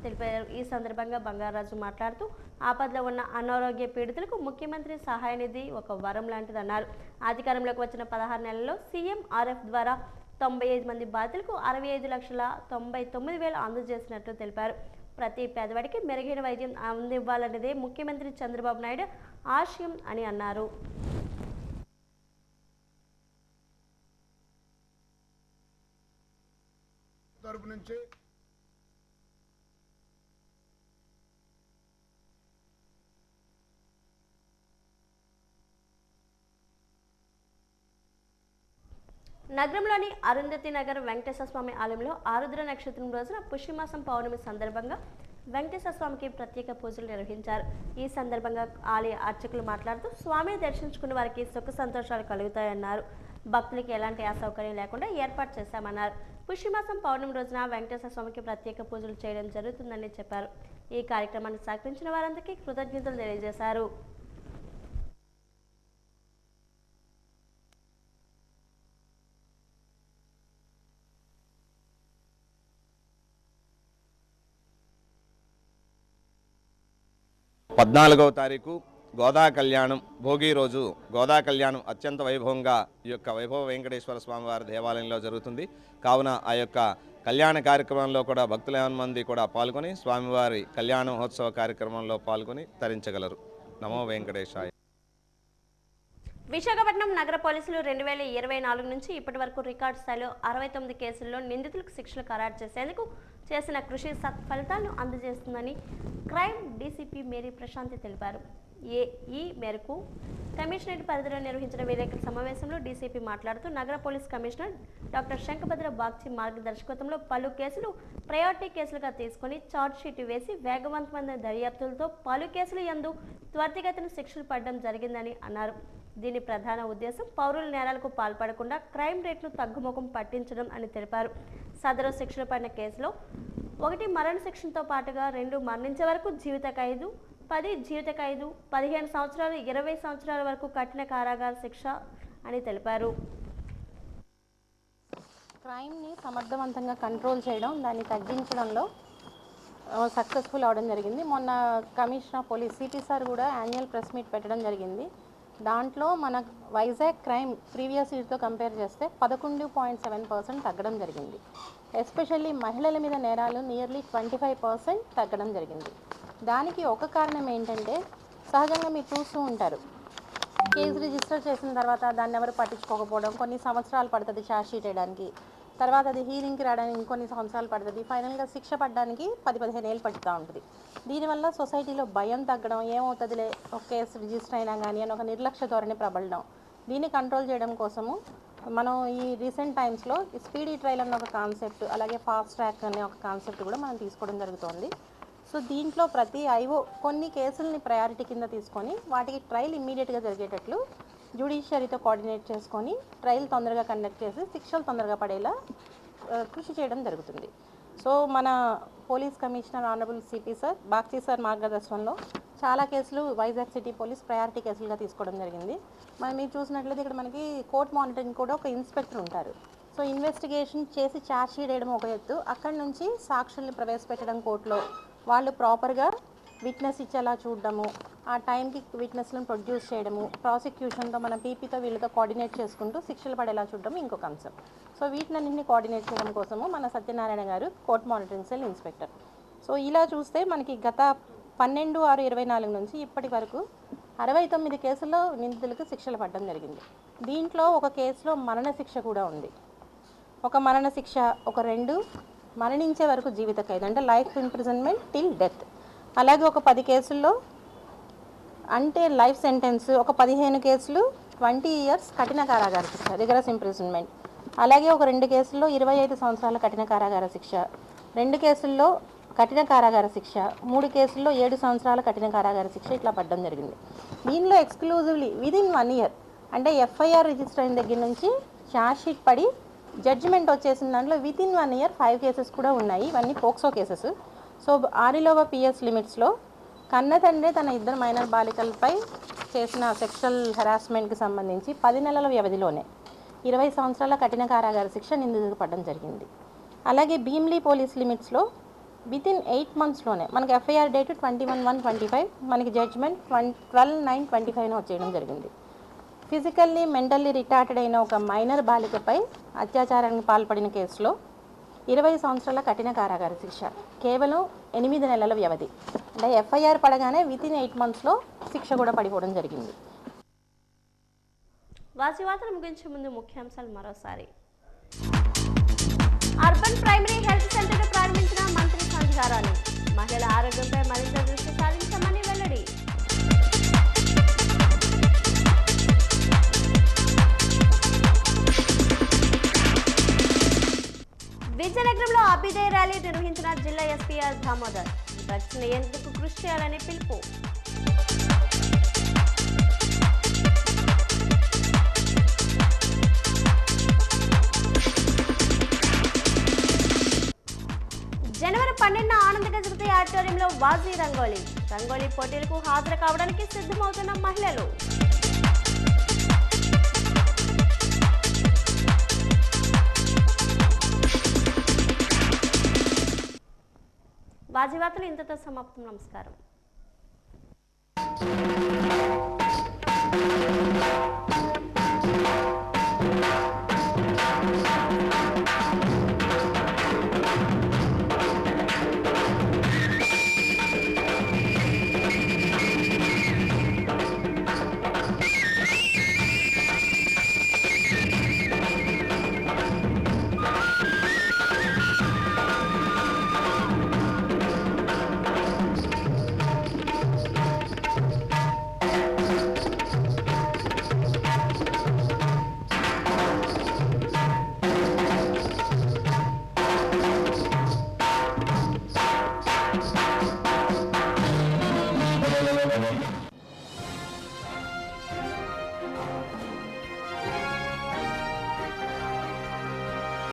తెలిపారు. ఈ సందర్భంగా బంగారాజు మాట్లాడుతూ ఆపదలో ఉన్న అనారోగ్య పీడితులకు ముఖ్యమంత్రి సహాయ నిధి ఒక వరం లాంటిదన్నారు. అధికారంలోకి వచ్చిన 16 నెలల్లో సీఎంఆర్ఎఫ్ ద్వారా 95 మంది బాధితులకు 65,99,000 అందజేసినట్లు తెలిపారు. ప్రతి పేదవాడికి మెరుగైన వైద్యం అందివ్వాలన్నదే ముఖ్యమంత్రి చంద్రబాబు నాయుడు ఆశయం అని అన్నారు. తరపు నుంచి నగరంలోని అరుంధతి నగర్ వెంకటేశ్వర స్వామి ఆలయంలో ఆరుద్ర నక్షత్రం రోజున పుష్యమాసం పౌర్ణమి సందర్భంగా వెంకటేశ్వర స్వామికి ప్రత్యేక పూజలు నిర్వహించారు. ఈ సందర్భంగా ఆలయ అర్చకులు మాట్లాడుతూ స్వామిని దర్శించుకున్న వారికి సుఖ సంతోషాలు కలుగుతాయన్నారు. భక్తులకి ఎలాంటి అసౌకర్యం లేకుండా ఏర్పాటు చేశామన్నారు. పుష్యమాసం పౌర్ణమి రోజున వెంకటేశ్వర స్వామికి ప్రత్యేక పూజలు చేయడం జరుగుతుందని చెప్పారు. ఈ కార్యక్రమాన్ని సహకరించిన వారందరికీ కృతజ్ఞతలు తెలియజేశారు. పద్నాలుగవ తారీఖు గోదా కళ్యాణం, భోగి రోజు గోదా కళ్యాణం అత్యంత వైభవంగా ఈ యొక్క వైభవ వెంకటేశ్వర స్వామివారి దేవాలయంలో జరుగుతుంది. కావున ఆ యొక్క కళ్యాణ కార్యక్రమంలో కూడా భక్తుల మంది కూడా పాల్గొని స్వామివారి కళ్యాణ మహోత్సవ కార్యక్రమంలో పాల్గొని తరించగలరు. నమో వెంకటేశాయ. విశాఖపట్నం నగర పోలీసులు 2024 నుంచి ఇప్పటి వరకు రికార్డు స్థాయిలో 69 కేసుల్లో నిందితులకు శిక్షలు ఖరారు చేసేందుకు చేసిన కృషి సత్ఫలితాలను అందజేస్తుందని క్రైమ్ డీసీపీ మేరీ ప్రశాంతి తెలిపారు. ఈ మేరకు కమిషనరేట్ పరిధిలో నిర్వహించిన విలేకరుల సమావేశంలో డీసీపీ మాట్లాడుతూ నగర police commissioner doctor Shankhabrata Bagchi మార్గదర్శకత్వంలో పలు కేసులు ప్రయారిటీ కేసులుగా తీసుకుని ఛార్జ్షీట్ వేసి వేగవంతమైన దర్యాప్తులతో పలు కేసులు యందు త్వరితగతిన శిక్షలు పడడం జరిగిందని అన్నారు. దీని ప్రధాన ఉద్దేశం పౌరుల నేరాలకు పాల్పడకుండా క్రైమ్ రేట్ను తగ్గుముఖం పట్టించడం అని తెలిపారు. సదరు శిక్షలు పడిన కేసులో 1 మరణ శిక్షణతో పాటుగా 2 మరణించే వరకు జీవిత ఖైదు, 10 జీవిత ఖైదు, 15 సంవత్సరాలు 20 సంవత్సరాల వరకు కఠిన కారాగార శిక్ష అని తెలిపారు. క్రైమ్ని సమర్థవంతంగా కంట్రోల్ చేయడం, దాన్ని తగ్గించడంలో సక్సెస్ఫుల్ అవడం జరిగింది. మొన్న commissioner of police CP sir కూడా యాన్యువల్ ప్రెస్ మీట్ పెట్టడం జరిగింది. దాంట్లో మన వైజాగ్ క్రైమ్ ప్రీవియస్ ఇయర్తో కంపేర్ చేస్తే 11.7% తగ్గడం జరిగింది. ఎస్పెషల్లీ మహిళల మీద నేరాలు నియర్లీ 25% తగ్గడం జరిగింది. దానికి ఒక కారణం ఏంటంటే, సహజంగా మీరు చూస్తూ ఉంటారు, కేసు రిజిస్టర్ చేసిన తర్వాత దాన్ని ఎవరు పట్టించుకోకపోవడం, కొన్ని సంవత్సరాలు పడుతుంది ఛార్జ్ షీట్ వేయడానికి, తర్వాత అది హీరింగ్కి రావడానికి ఇంకొన్ని సంవత్సరాలు పడుతుంది, ఫైనల్గా శిక్ష పడడానికి 10-15 ఏళ్ళు పడుతూ ఉంటుంది. దీనివల్ల సొసైటీలో భయం తగ్గడం, ఏమవుతుందిలే ఒక కేసు రిజిస్టర్ అయినా కానీ అని ఒక నిర్లక్ష్య ధోరణి ప్రబలడం, దీన్ని కంట్రోల్ చేయడం కోసము మనం ఈ రీసెంట్ టైమ్స్లో స్పీడీ ట్రయల్ అన్న ఒక కాన్సెప్ట్, అలాగే ఫాస్ట్ ట్రాక్ అనే ఒక కాన్సెప్ట్ కూడా మనం తీసుకోవడం జరుగుతుంది. సో దీంట్లో ప్రతి ఐఓ కొన్ని కేసుల్ని ప్రయారిటీ కింద తీసుకొని వాటికి ట్రయల్ ఇమ్మీడియట్గా జరిగేటట్లు జ్యుడిషియరీతో కోఆర్డినేట్ చేసుకొని ట్రయల్ తొందరగా కండక్ట్ చేసి శిక్షలు తొందరగా పడేలా కృషి చేయడం జరుగుతుంది. సో మన police commissioner honourable CP sir, Bagchi sir మార్గదర్శనంలో చాలా కేసులు వైజాగ్ సిటీ పోలీస్ ప్రయారిటీ కేసులుగా తీసుకోవడం జరిగింది. మీరు చూసినట్లయితే ఇక్కడ మనకి కోర్ట్ మానిటరింగ్ కూడా ఒక ఇన్స్పెక్టర్ ఉంటారు. సో ఇన్వెస్టిగేషన్ చేసి ఛార్జ్ షీట్ వేయడం ఒక ఎత్తు, అక్కడి నుంచి సాక్షుల్ని ప్రవేశపెట్టడం కోర్టులో, వాళ్ళు ప్రాపర్గా విట్నెస్ ఇచ్చేలా చూడడము, ఆ టైంకి విట్నెస్లను ప్రొడ్యూస్ చేయడము, ప్రాసిక్యూషన్తో మన పీపీతో వీళ్ళతో కోఆర్డినేట్ చేసుకుంటూ శిక్షలు పడేలా చూడడం ఇంకో కాన్సెప్ట్. సో వీటినన్నింటినీ కోఆర్డినేట్ చేయడం కోసము మన సత్యనారాయణ గారు court monitoring cell inspector. So ఇలా చూస్తే మనకి గత 12/6/24 నుంచి ఇప్పటి వరకు 69 కేసుల్లో నిందితులకు శిక్షలు పడడం జరిగింది. దీంట్లో ఒక కేసులో మరణశిక్ష కూడా ఉంది. ఒక మరణశిక్ష, ఒక 2 మరణించే వరకు జీవిత ఖైదు అంటే లైఫ్ ఇంప్రిజన్మెంట్ టిల్ డెత్, అలాగే ఒక 10 కేసుల్లో అంటే లైఫ్ సెంటెన్స్, ఒక 15 కేసులు 20 years కఠిన కారాగార శిక్ష రిగరస్ ఇంప్రిజన్మెంట్, అలాగే ఒక 2 కేసుల్లో 25 సంవత్సరాల కఠిన కారాగార శిక్ష, 2 కేసుల్లో కఠిన కారాగార శిక్ష, 3 కేసుల్లో 7 సంవత్సరాల కఠిన కారాగార శిక్ష ఇట్లా పడడం జరిగింది. దీనిలో ఎక్స్క్లూజివ్లీ విదిన్ 1 year అంటే ఎఫ్ఐఆర్ రిజిస్టర్ అయిన దగ్గర నుంచి ఛార్జ్ షీట్ పడి జడ్జిమెంట్ వచ్చేసిన దాంట్లో వితిన్ 1 year 5 కేసెస్ కూడా ఉన్నాయి. ఇవన్నీ POCSO cases. So Arilova PS లిమిట్స్లో కన్న తండ్రి తన 2 మైనర్ బాలికలపై చేసిన సెక్షువల్ హెరాస్మెంట్కి సంబంధించి 10 నెలల వ్యవధిలోనే 20 సంవత్సరాల కఠిన కారాగార శిక్ష నిందితులకు పడడం జరిగింది. అలాగే భీమ్లీ పోలీస్ లిమిట్స్లో వితిన్ 8 monthsలోనే మనకి ఎఫ్ఐఆర్ డేట్ 21/1/25, మనకి జడ్జిమెంట్ 12/9/25 వచ్చేయడం జరిగింది. ఫిజికల్లీ మెంటల్లీ రిటార్టెడ్ అయిన ఒక మైనర్ బాలికపై అత్యాచారానికి పాల్పడిన కేసులో 20 సంవత్సరాల కఠిన కారాగార శిక్ష, కేవలం 8 నెలల వ్యవధి అంటే ఎఫ్ఐఆర్ పడగానే వితిన్ 8 monthsలో శిక్ష కూడా పడిపోవడం జరిగింది. వార్తలు ముగించే ముందు ముఖ్యాంశాలు మరోసారి. అర్బన్ ప్రైమరీ హెల్త్ సెంటర్ ప్రారంభించిన మంత్రి సంధ్యారాణి, మహిళల ఆరోగ్యంపై మరింత దృష్టి సారించామని వెల్లడి. విజయనగరంలో అభ్యుదయ ర్యాలీ నిర్వహించిన జిల్లా ఎస్పీ ఆర్ దామోదర్, డ్రగ్స్ నియంత్రణకు కృషి చేయాలని పిలుపు. జనవరి 12న ఆనంద గజపతి ఆడిటోరియంలో వాజీ రంగోలీ పోటీలకు హాజరు కావడానికి సిద్ధమవుతున్న మహిళలు. వార్తలు ఇంతతో సమాప్తం. నమస్కారం.